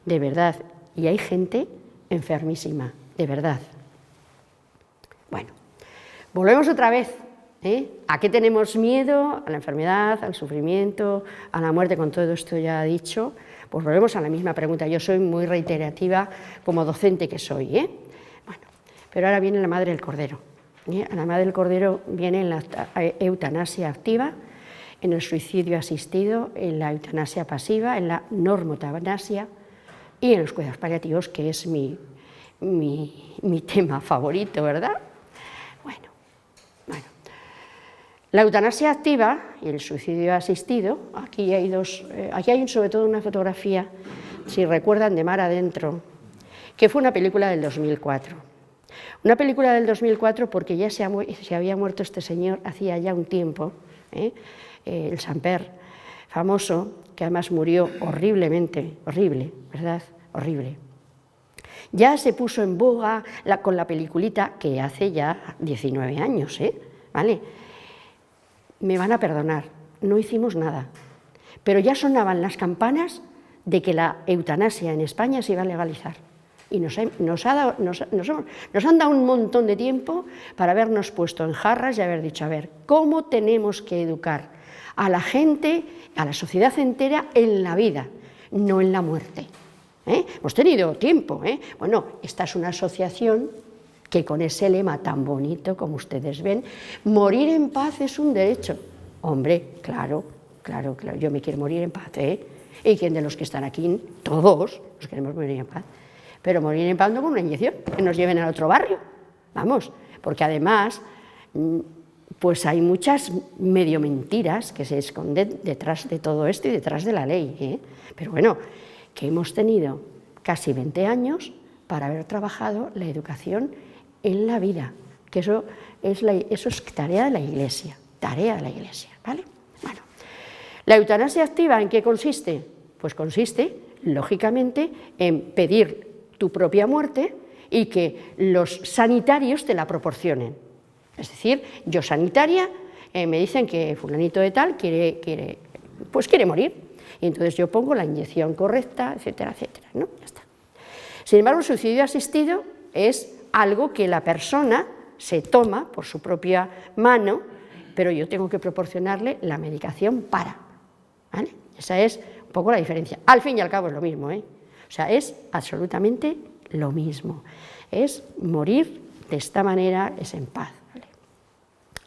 de verdad, y hay gente enfermísima, de verdad. Bueno, volvemos otra vez. ¿A qué tenemos miedo? A la enfermedad, al sufrimiento, a la muerte, con todo esto ya dicho. Pues volvemos a la misma pregunta. Yo soy muy reiterativa como docente que soy. Bueno, pero ahora viene la madre del cordero. A la madre del cordero viene en la eutanasia activa, en el suicidio asistido, en la eutanasia pasiva, en la normotanasia y en los cuidados paliativos, que es mi tema favorito, ¿verdad? Bueno. La eutanasia activa y el suicidio asistido, aquí hay sobre todo una fotografía, si recuerdan, de Mar Adentro, que fue una película del 2004. Una película del 2004 porque ya se había muerto este señor hacía ya un tiempo, el Samper, famoso, que además murió horriblemente, horrible, ¿verdad? Horrible. Ya se puso en boga con la peliculita que hace ya 19 años, ¿vale? Me van a perdonar, no hicimos nada, pero ya sonaban las campanas de que la eutanasia en España se iba a legalizar. Y nos han dado un montón de tiempo para habernos puesto en jarras y haber dicho, a ver, ¿cómo tenemos que educar a la gente, a la sociedad entera en la vida, no en la muerte? Hemos tenido tiempo. Bueno, esta es una asociación que con ese lema tan bonito como ustedes ven, morir en paz es un derecho. Hombre, claro, yo me quiero morir en paz, ¿Y quién de los que están aquí? Todos nos queremos morir en paz. Pero morir en paz no con una inyección, que nos lleven al otro barrio, vamos, porque además pues hay muchas medio mentiras que se esconden detrás de todo esto y detrás de la ley, Pero bueno, que hemos tenido casi 20 años para haber trabajado la educación en la vida, que eso eso es tarea de la Iglesia, ¿vale? Bueno, ¿la eutanasia activa en qué consiste? Pues consiste, lógicamente, en pedir tu propia muerte y que los sanitarios te la proporcionen. Es decir, yo sanitaria, me dicen que fulanito de tal quiere morir, y entonces yo pongo la inyección correcta, etcétera, etcétera, ¿no? Ya está. Sin embargo, el suicidio asistido es algo que la persona se toma por su propia mano, pero yo tengo que proporcionarle la medicación para, ¿vale? Esa es un poco la diferencia. Al fin y al cabo es lo mismo, ¿eh? O sea, es absolutamente lo mismo. Es morir de esta manera, es en paz, ¿vale?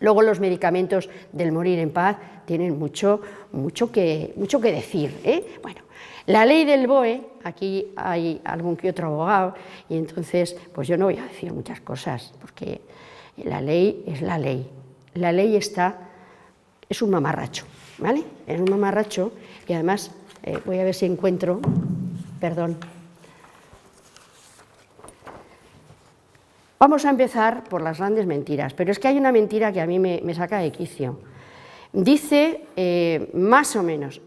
Luego los medicamentos del morir en paz tienen mucho que decir, ¿eh? Bueno, la ley del BOE, aquí hay algún que otro abogado, y entonces pues yo no voy a decir muchas cosas, porque la ley es la ley. La ley es un mamarracho, ¿vale? Es un mamarracho, y además voy a ver si encuentro, perdón. Vamos a empezar por las grandes mentiras, pero es que hay una mentira que a mí me saca de quicio. Dice, más o menos,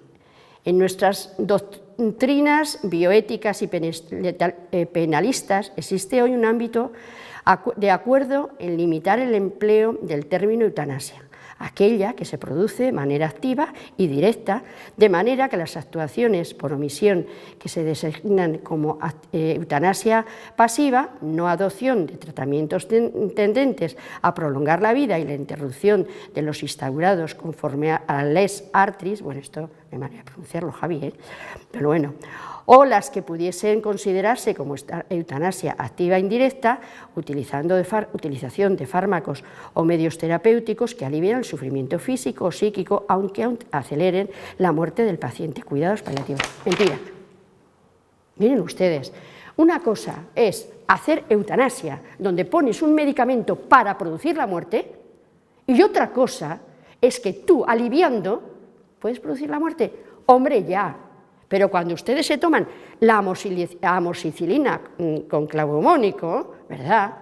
en nuestras doctrinas bioéticas y penalistas existe hoy un ámbito de acuerdo en limitar el empleo del término eutanasia, aquella que se produce de manera activa y directa, de manera que las actuaciones por omisión que se designan como eutanasia pasiva, no adopción de tratamientos tendentes a prolongar la vida y la interrupción de los instaurados conforme a la lex artis, bueno, esto no hay manera de pronunciarlo, Javi, pero bueno, o las que pudiesen considerarse como eutanasia activa e indirecta, utilización de fármacos o medios terapéuticos que alivian el sufrimiento físico o psíquico, aunque aceleren la muerte del paciente. Cuidados paliativos. Mentira. Miren ustedes, una cosa es hacer eutanasia, donde pones un medicamento para producir la muerte, y otra cosa es que tú, aliviando, puedes producir la muerte. Hombre, ya. Pero cuando ustedes se toman la amoxicilina con clavomónico, ¿verdad?,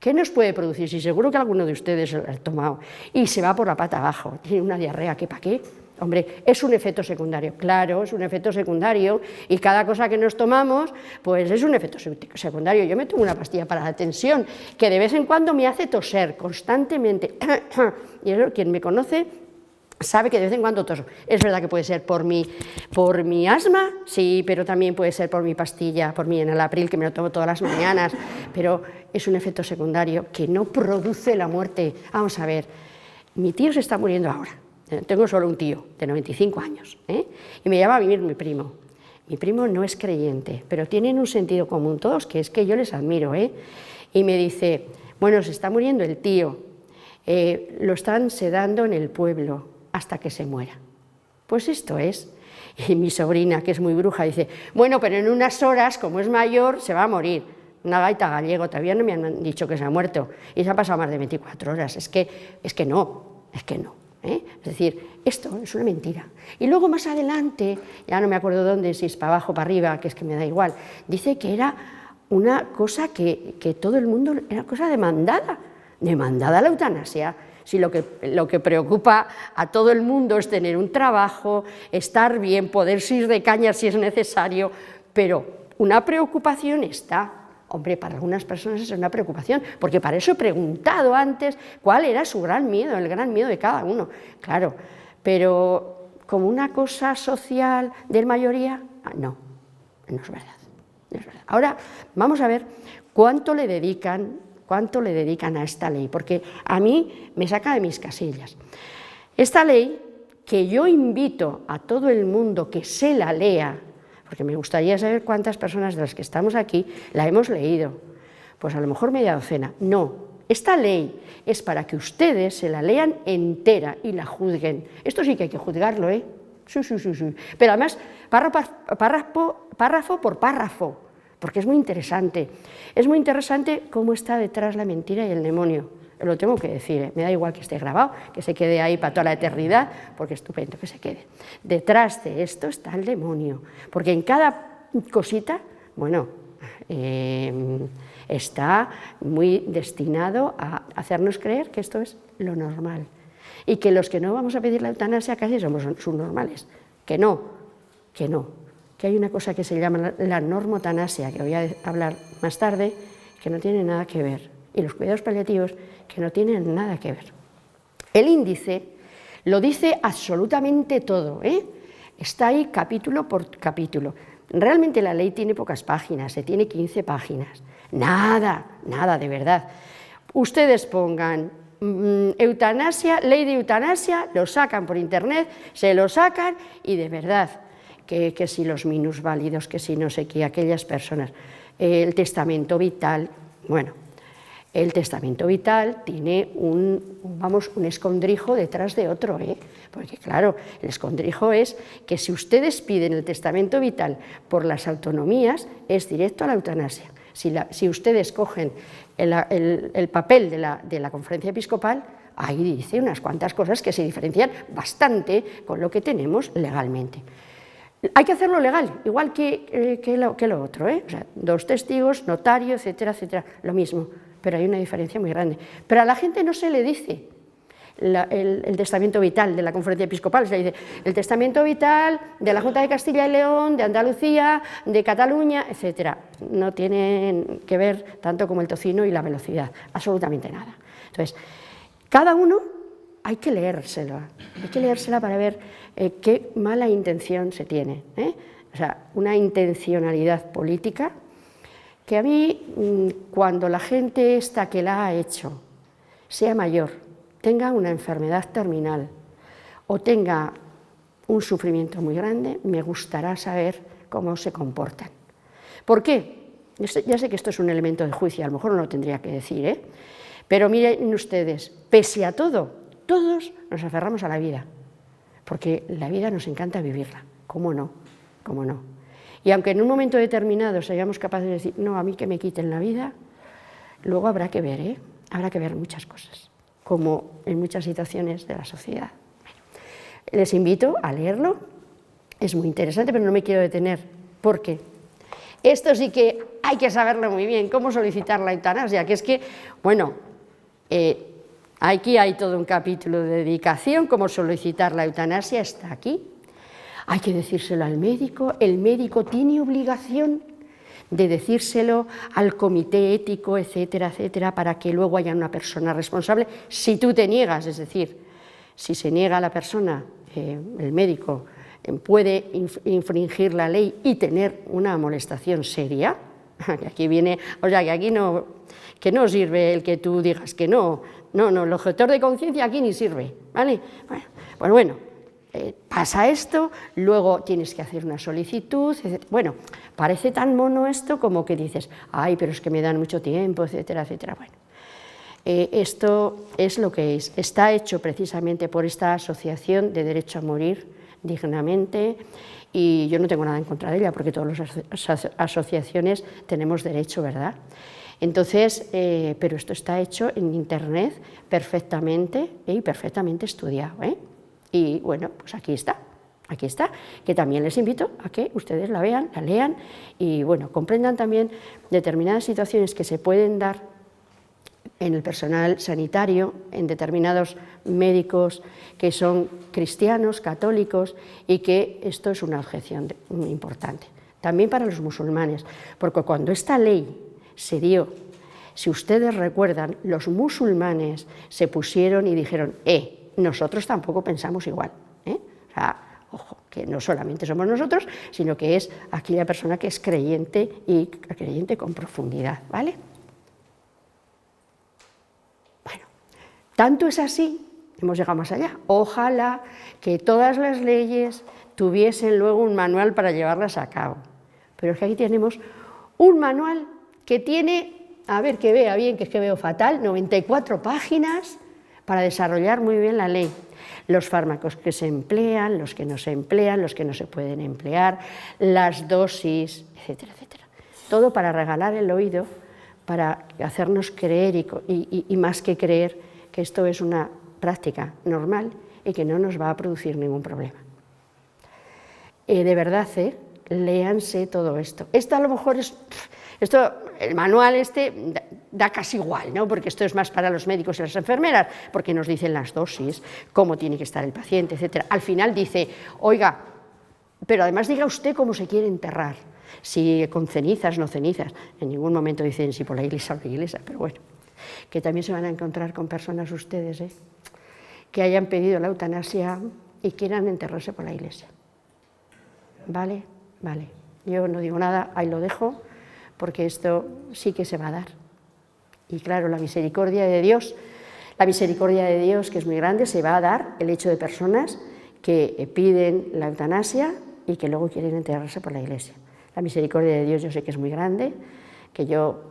¿qué nos puede producir? Si seguro que alguno de ustedes lo ha tomado y se va por la pata abajo, tiene una diarrea, ¿qué para qué? Hombre, es un efecto secundario, claro, es un efecto secundario, y cada cosa que nos tomamos, pues es un efecto secundario. Yo me tomo una pastilla para la tensión, que de vez en cuando me hace toser constantemente, y eso, quien me conoce sabe que de vez en cuando toso. Es verdad que puede ser por mi asma, sí, pero también puede ser por mi pastilla, por mi enalapril, que me lo tomo todas las mañanas, pero es un efecto secundario que no produce la muerte. Vamos a ver, mi tío se está muriendo ahora, tengo solo un tío de 95 años, y me llama a vivir mi primo. Mi primo no es creyente, pero tienen un sentido común todos, que es que yo les admiro, y me dice, bueno, se está muriendo el tío, lo están sedando en el pueblo hasta que se muera. Pues esto es. Y mi sobrina, que es muy bruja, dice, bueno, pero en unas horas, como es mayor, se va a morir. Una gaita gallego, todavía no me han dicho que se ha muerto, y se ha pasado más de 24 horas. Es que no. Es decir, esto es una mentira. Y luego más adelante, ya no me acuerdo dónde, si es para abajo o para arriba, que es que me da igual, dice que era una cosa que todo el mundo, era cosa demandada la eutanasia. Si lo que preocupa a todo el mundo es tener un trabajo, estar bien, poderse ir de cañas si es necesario, pero una preocupación está. Hombre, para algunas personas es una preocupación, porque para eso he preguntado antes cuál era su gran miedo, el gran miedo de cada uno. Claro, pero como una cosa social de mayoría, no es verdad. Ahora vamos a ver cuánto le dedican a esta ley, porque a mí me saca de mis casillas. Esta ley, que yo invito a todo el mundo que se la lea, porque me gustaría saber cuántas personas de las que estamos aquí la hemos leído, pues a lo mejor media docena. No, esta ley es para que ustedes se la lean entera y la juzguen. Esto sí que hay que juzgarlo, Sí. Pero además, párrafo por párrafo, porque es muy interesante. Es muy interesante cómo está detrás la mentira y el demonio. Lo tengo que decir, me da igual que esté grabado, que se quede ahí para toda la eternidad, porque es estupendo que se quede. Detrás de esto está el demonio, porque en cada cosita, bueno, está muy destinado a hacernos creer que esto es lo normal y que los que no vamos a pedir la eutanasia casi somos subnormales, que no, que hay una cosa que se llama la normotanasia, que voy a hablar más tarde, que no tiene nada que ver, y los cuidados paliativos que no tienen nada que ver. El índice lo dice absolutamente todo, está ahí capítulo por capítulo. Realmente la ley tiene pocas páginas, tiene 15 páginas, nada de verdad. Ustedes pongan eutanasia, ley de eutanasia, lo sacan por internet, se lo sacan y de verdad que si los minusválidos, que si no sé qué, aquellas personas, el testamento vital, bueno, el testamento vital tiene un escondrijo detrás de otro, porque claro, el escondrijo es que si ustedes piden el testamento vital por las autonomías, es directo a la eutanasia. Si ustedes cogen el papel de la conferencia episcopal, ahí dice unas cuantas cosas que se diferencian bastante con lo que tenemos legalmente. Hay que hacerlo legal, igual que lo otro, o sea, 2 testigos, notario, etcétera, etcétera, lo mismo, pero hay una diferencia muy grande. Pero a la gente no se le dice el testamento vital de la conferencia episcopal, se le dice el testamento vital de la Junta de Castilla y León, de Andalucía, de Cataluña, etcétera. No tienen que ver tanto como el tocino y la velocidad, absolutamente nada. Entonces, cada uno hay que leérsela para ver qué mala intención se tiene, o sea, una intencionalidad política que a mí, cuando la gente esta que la ha hecho sea mayor, tenga una enfermedad terminal o tenga un sufrimiento muy grande, me gustará saber cómo se comportan. ¿Por qué? Ya sé que esto es un elemento de juicio, a lo mejor no lo tendría que decir, pero miren ustedes, pese a todo, todos nos aferramos a la vida, porque la vida nos encanta vivirla, ¿cómo no? ¿Cómo no? Y aunque en un momento determinado seamos capaces de decir, no, a mí que me quiten la vida, luego habrá que ver muchas cosas, como en muchas situaciones de la sociedad. Les invito a leerlo, es muy interesante, pero no me quiero detener, porque esto sí que hay que saberlo muy bien, cómo solicitar la eutanasia, que es que, bueno, aquí hay todo un capítulo de dedicación, cómo solicitar la eutanasia, está aquí. Hay que decírselo al médico, el médico tiene obligación de decírselo al comité ético, etcétera, etcétera, para que luego haya una persona responsable. Si tú te niegas, es decir, si se niega la persona, el médico puede infringir la ley y tener una molestación seria, que aquí viene, o sea, que aquí no, que no sirve el que tú digas que no, el objetor de conciencia aquí ni sirve, ¿vale? Bueno, pasa esto, luego tienes que hacer una solicitud, etc. Bueno, parece tan mono esto como que dices, ay, pero es que me dan mucho tiempo, etcétera, etcétera. Bueno, esto es lo que es, está hecho precisamente por esta asociación de derecho a morir dignamente, y yo no tengo nada en contra de ella, porque todas las asociaciones tenemos derecho, ¿verdad? Entonces, pero esto está hecho en internet perfectamente y perfectamente estudiado, Y bueno, pues aquí está, que también les invito a que ustedes la vean, la lean y bueno, comprendan también determinadas situaciones que se pueden dar en el personal sanitario, en determinados médicos que son cristianos, católicos, y que esto es una objeción muy importante. También para los musulmanes, porque cuando esta ley se dio, si ustedes recuerdan, los musulmanes se pusieron y dijeron, nosotros tampoco pensamos igual, O sea, ojo, que no solamente somos nosotros, sino que es aquella persona que es creyente y creyente con profundidad, ¿vale? Bueno, tanto es así, hemos llegado más allá. Ojalá que todas las leyes tuviesen luego un manual para llevarlas a cabo. Pero es que aquí tenemos un manual que tiene, a ver que vea bien, que es que veo fatal, 94 páginas, para desarrollar muy bien la ley, los fármacos que se emplean, los que no se emplean, los que no se pueden emplear, las dosis, etcétera, etcétera. Todo para regalar el oído, para hacernos creer y más que creer que esto es una práctica normal y que no nos va a producir ningún problema. De verdad, léanse todo esto. Esto a lo mejor es... Esto el manual da casi igual, ¿no? Porque esto es más para los médicos y las enfermeras, porque nos dicen las dosis, cómo tiene que estar el paciente, etc. Al final dice, oiga, pero además diga usted cómo se quiere enterrar, si con cenizas, no cenizas. En ningún momento dicen si por la iglesia o la iglesia, pero bueno, que también se van a encontrar con personas ustedes, que hayan pedido la eutanasia y quieran enterrarse por la iglesia. ¿Vale? Vale. Yo no digo nada, ahí lo dejo, porque esto sí que se va a dar. Y claro, la misericordia de Dios, que es muy grande, se va a dar el hecho de personas que piden la eutanasia y que luego quieren enterrarse por la iglesia. La misericordia de Dios yo sé que es muy grande, que yo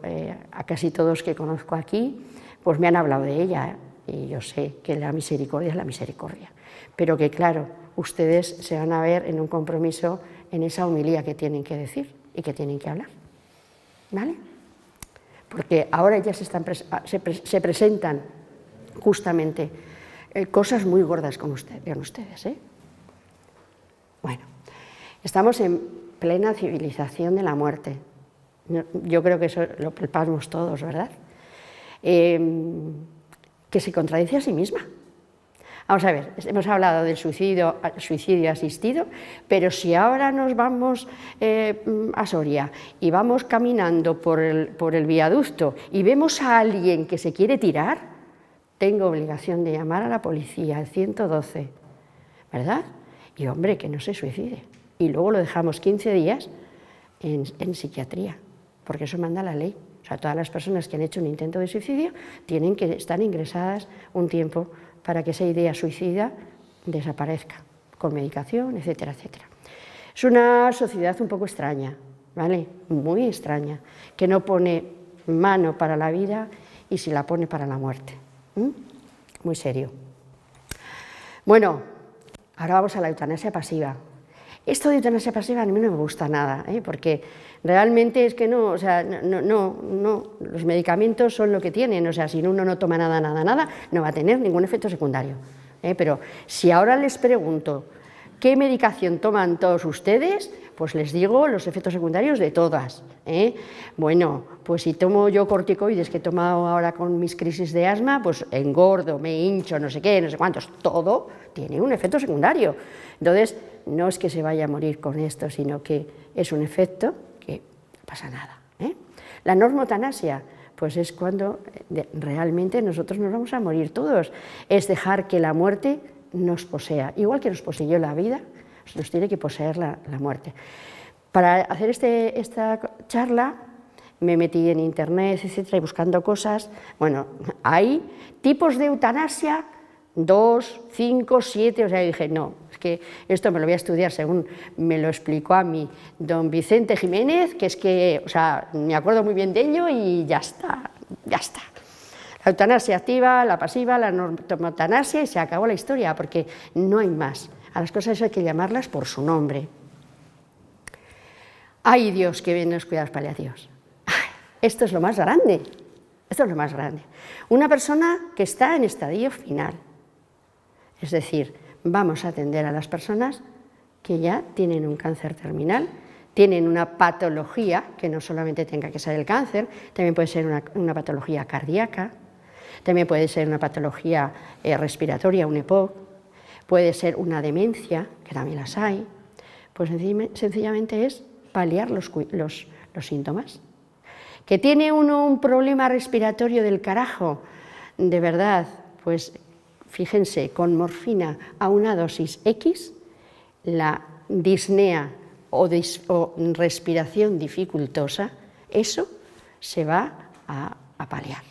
a casi todos que conozco aquí, pues me han hablado de ella, y yo sé que la misericordia es la misericordia. Pero que claro, ustedes se van a ver en un compromiso en esa homilía que tienen que decir y que tienen que hablar. ¿Vale? Porque ahora ya se presentan justamente cosas muy gordas con ustedes. Bueno, estamos en plena civilización de la muerte. Yo creo que eso lo palpamos todos, ¿verdad? Que se contradice a sí misma. Vamos a ver, hemos hablado del suicidio asistido, pero si ahora nos vamos a Soria y vamos caminando por el viaducto y vemos a alguien que se quiere tirar, tengo obligación de llamar a la policía, al 112, ¿verdad? Y hombre, que no se suicide. Y luego lo dejamos 15 días en psiquiatría, porque eso manda la ley. O sea, todas las personas que han hecho un intento de suicidio tienen que estar ingresadas un tiempo para que esa idea suicida desaparezca, con medicación, etcétera, etcétera. Es una sociedad un poco extraña, ¿vale? Muy extraña, que no pone mano para la vida y si la pone para la muerte. Muy serio. Bueno, ahora vamos a la eutanasia pasiva. Esto de eutanasia pasiva a mí no me gusta nada, porque realmente es que no, o sea, no, los medicamentos son lo que tienen, o sea, si uno no toma nada, no va a tener ningún efecto secundario. Pero si ahora les pregunto qué medicación toman todos ustedes, pues les digo los efectos secundarios de todas. Bueno, pues si tomo yo corticoides que he tomado ahora con mis crisis de asma, pues engordo, me hincho, no sé qué, no sé cuántos, todo tiene un efecto secundario. Entonces, no es que se vaya a morir con esto, sino que es un efecto que no pasa nada. La normotanasia, pues es cuando realmente nosotros nos vamos a morir todos, es dejar que la muerte nos posea, igual que nos poseyó la vida, nos tiene que poseer la muerte. Para hacer esta charla me metí en internet, etcétera, y buscando cosas. Bueno, hay tipos de eutanasia, 2, 5, 7, o sea, dije, no, es que esto me lo voy a estudiar según me lo explicó a mí don Vicente Jiménez, que es que, o sea, me acuerdo muy bien de ello y ya está, ya está. La eutanasia activa, la pasiva, la normotanasia y se acabó la historia, porque no hay más. A las cosas hay que llamarlas por su nombre. ¡Ay, Dios, que ven los cuidados paliativos! Esto es lo más grande, esto es lo más grande. Una persona que está en estadio final. Es decir, vamos a atender a las personas que ya tienen un cáncer terminal, tienen una patología, que no solamente tenga que ser el cáncer, también puede ser una patología cardíaca, también puede ser una patología respiratoria, un EPOC, puede ser una demencia, que también las hay, pues sencillamente es paliar los síntomas. ¿Que tiene uno un problema respiratorio del carajo? De verdad, pues fíjense, con morfina a una dosis X, la disnea o respiración dificultosa, eso se va a paliar.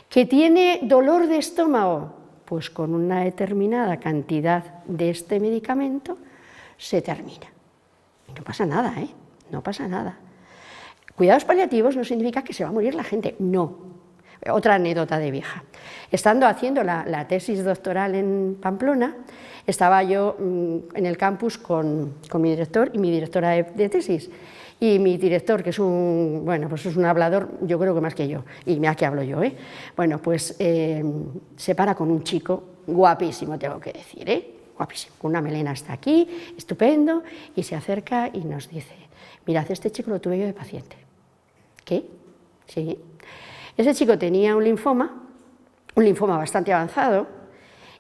¿Que tiene dolor de estómago? Pues con una determinada cantidad de este medicamento se termina. Y no pasa nada, no pasa nada. Cuidados paliativos no significa que se va a morir la gente, no. Otra anécdota de vieja. Estando haciendo la tesis doctoral en Pamplona, estaba yo en el campus con mi director y mi directora de tesis. Y mi director, que es pues es un hablador, yo creo que más que yo, y mira que hablo yo, Bueno, pues se para con un chico guapísimo, tengo que decir, guapísimo, con una melena hasta aquí, estupendo, y se acerca y nos dice, mirad, este chico lo tuve yo de paciente. ¿Qué? Sí. Ese chico tenía un linfoma bastante avanzado,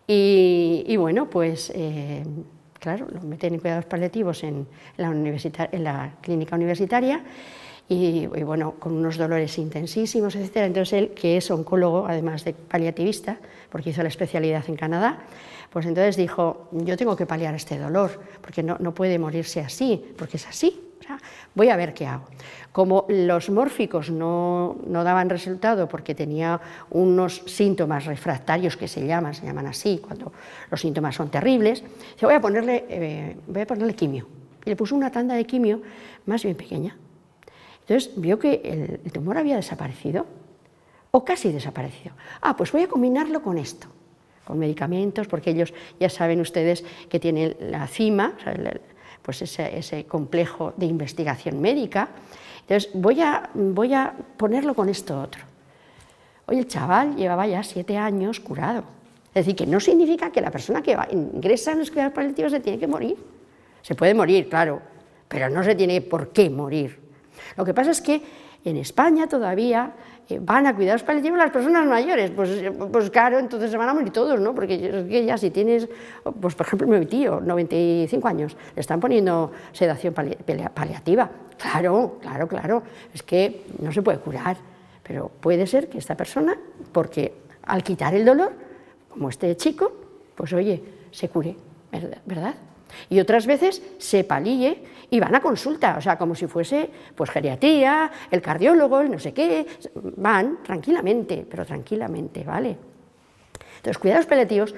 y bueno, pues claro, lo meten en cuidados paliativos en la clínica universitaria, y bueno, con unos dolores intensísimos, etcétera. Entonces él, que es oncólogo, además de paliativista, porque hizo la especialidad en Canadá, pues entonces dijo, yo tengo que paliar este dolor, porque no puede morirse así, porque es así, o sea, voy a ver qué hago. Como los mórficos no daban resultado porque tenía unos síntomas refractarios que se llaman así, cuando los síntomas son terribles, dice, voy a ponerle quimio. Y le puso una tanda de quimio más bien pequeña. Entonces vio que el tumor había desaparecido, o casi desaparecido. Pues voy a combinarlo con esto, con medicamentos, porque ellos ya saben ustedes que tienen la CIMA, o sea, pues ese complejo de investigación médica. Entonces voy a ponerlo con esto otro. Oye, el chaval llevaba ya 7 años curado. Es decir, que no significa que la persona que ingresa en los cuidados paliativos se tiene que morir. Se puede morir, claro, pero no se tiene por qué morir. Lo que pasa es que en España todavía van a cuidados paliativos las personas mayores, pues claro, entonces se van a morir todos, ¿no? Porque ya si tienes, pues por ejemplo mi tío, 95 años, le están poniendo sedación paliativa, claro, es que no se puede curar, pero puede ser que esta persona, porque al quitar el dolor, como este chico, pues oye, se cure, ¿verdad? Y otras veces se palíe y van a consulta, o sea, como si fuese pues geriatría, el cardiólogo, el no sé qué, van tranquilamente, pero tranquilamente, ¿vale? Entonces, cuidados paliativos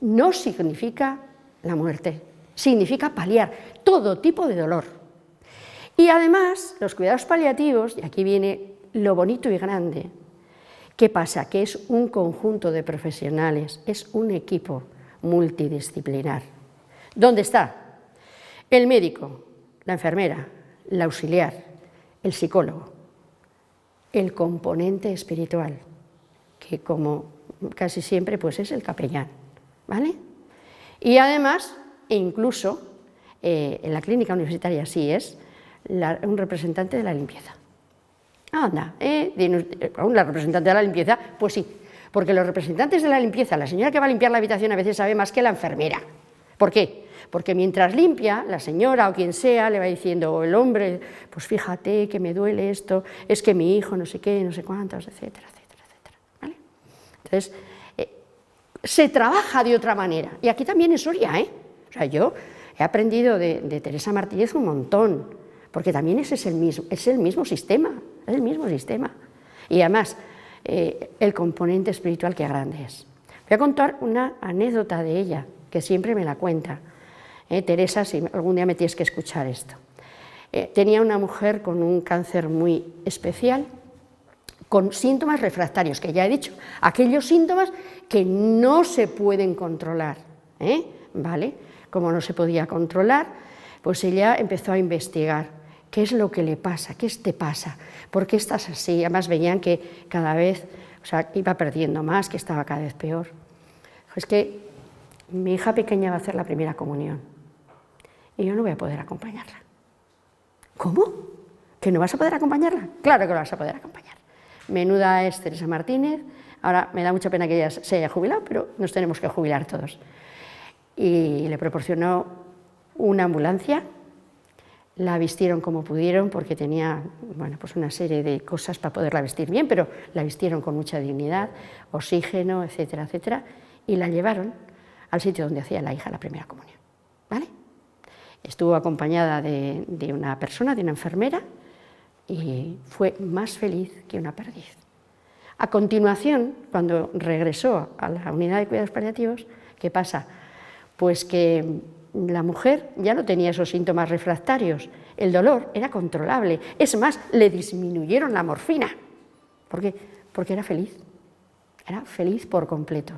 no significa la muerte, significa paliar todo tipo de dolor. Y además, los cuidados paliativos, y aquí viene lo bonito y grande, ¿qué pasa? Que es un conjunto de profesionales, es un equipo multidisciplinar. ¿Dónde está? El médico, la enfermera, la auxiliar, el psicólogo, el componente espiritual, que como casi siempre pues es el capellán, ¿vale? Y además, incluso en la clínica universitaria sí es un representante de la limpieza. Anda, la representante de la limpieza, pues sí, porque los representantes de la limpieza, la señora que va a limpiar la habitación a veces sabe más que la enfermera. ¿Por qué? Porque mientras limpia, la señora o quien sea le va diciendo, o el hombre, pues fíjate que me duele esto, es que mi hijo no sé qué, no sé cuántos, etcétera, etcétera, etcétera, ¿vale? Entonces, se trabaja de otra manera. Y aquí también en Soria, O sea, yo he aprendido de Teresa Martínez un montón, porque también es el mismo sistema, es el mismo sistema. Y además, el componente espiritual, qué grande es. Voy a contar una anécdota de ella, que siempre me la cuenta. Teresa, si algún día me tienes que escuchar esto. Tenía una mujer con un cáncer muy especial, con síntomas refractarios, que ya he dicho, aquellos síntomas que no se pueden controlar, ¿vale? Como no se podía controlar, pues ella empezó a investigar qué es lo que le pasa, qué te pasa, por qué estás así. Además veían que cada vez, o sea, iba perdiendo más, que estaba cada vez peor. Es que mi hija pequeña va a hacer la primera comunión y yo no voy a poder acompañarla. ¿Cómo? ¿Que no vas a poder acompañarla? Claro que lo vas a poder acompañar. Menuda es Teresa Martínez. Ahora me da mucha pena que ella se haya jubilado, pero nos tenemos que jubilar todos. Y le proporcionó una ambulancia, la vistieron como pudieron porque tenía, bueno, pues una serie de cosas para poderla vestir bien, pero la vistieron con mucha dignidad, oxígeno, etcétera, etcétera, y la llevaron al sitio donde hacía la hija la primera comunión, ¿vale? Estuvo acompañada de una persona, de una enfermera, y fue más feliz que una perdiz. A continuación, cuando regresó a la unidad de cuidados paliativos, ¿qué pasa? Pues que la mujer ya no tenía esos síntomas refractarios, el dolor era controlable, es más, le disminuyeron la morfina, porque era feliz por completo,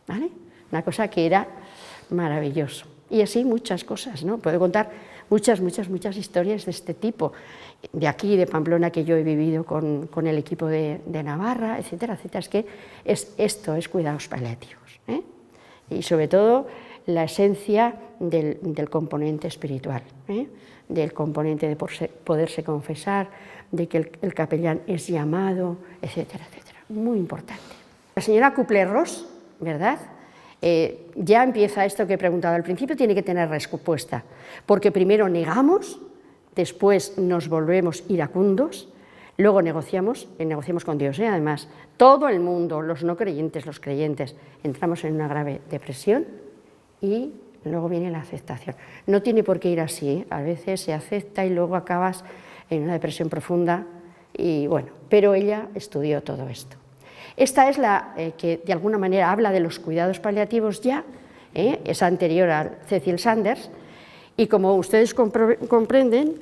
¿vale? Una cosa que era maravilloso. Y así muchas cosas, ¿no? Puedo contar muchas historias de este tipo, de aquí, de Pamplona, que yo he vivido con el equipo de Navarra, etcétera, etcétera. Es que esto es cuidados paliativos, Y sobre todo la esencia del componente espiritual, del componente de poderse confesar, de que el capellán es llamado, etcétera, etcétera. Muy importante. La señora Kübler-Ross, ¿verdad? Ya empieza esto que he preguntado al principio, tiene que tener respuesta, porque primero negamos, después nos volvemos iracundos, luego negociamos con Dios, además, todo el mundo, los no creyentes, los creyentes, entramos en una grave depresión y luego viene la aceptación. No tiene por qué ir así, a veces se acepta y luego acabas en una depresión profunda, y bueno, pero ella estudió todo esto. Esta es la que de alguna manera habla de los cuidados paliativos ya, es anterior a Cecil Sanders, y como ustedes comprenden,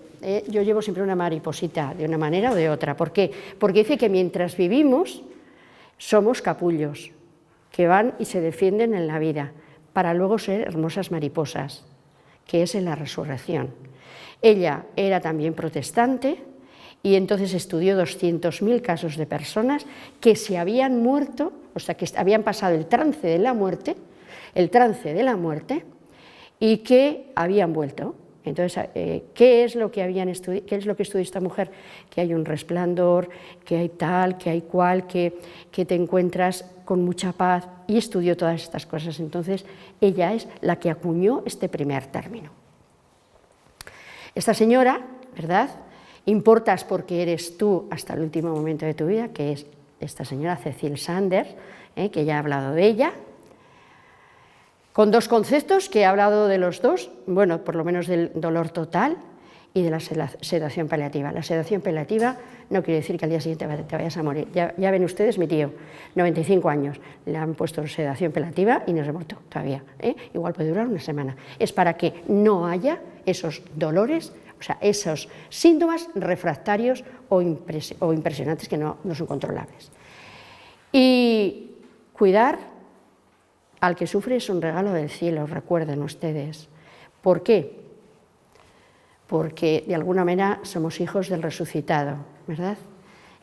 yo llevo siempre una mariposita, de una manera o de otra. ¿Por qué? Porque dice que mientras vivimos somos capullos, que van y se defienden en la vida, para luego ser hermosas mariposas, que es en la resurrección. Ella era también protestante, y entonces estudió 200.000 casos de personas que se habían muerto, o sea, que habían pasado el trance de la muerte, y que habían vuelto. Entonces, ¿qué es lo que estudió esta mujer? Que hay un resplandor, que hay tal, que hay cual, que te encuentras con mucha paz, y estudió todas estas cosas. Entonces, ella es la que acuñó este primer término. Esta señora, ¿verdad?, importas porque eres tú hasta el último momento de tu vida, que es esta señora Cecil Sanders, que ya he hablado de ella, con dos conceptos que he hablado de los dos, bueno, por lo menos del dolor total y de la sedación paliativa. La sedación paliativa no quiere decir que al día siguiente te vayas a morir. Ya ven ustedes, mi tío, 95 años, le han puesto sedación paliativa y no se ha muerto todavía. Igual puede durar una semana. Es para que no haya esos dolores, o sea, esos síntomas refractarios o impresionantes que no son controlables. Y cuidar al que sufre es un regalo del cielo, recuerden ustedes. ¿Por qué? Porque de alguna manera somos hijos del resucitado, ¿verdad?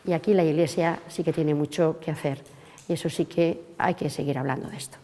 Y aquí la Iglesia sí que tiene mucho que hacer, y eso sí que hay que seguir hablando de esto.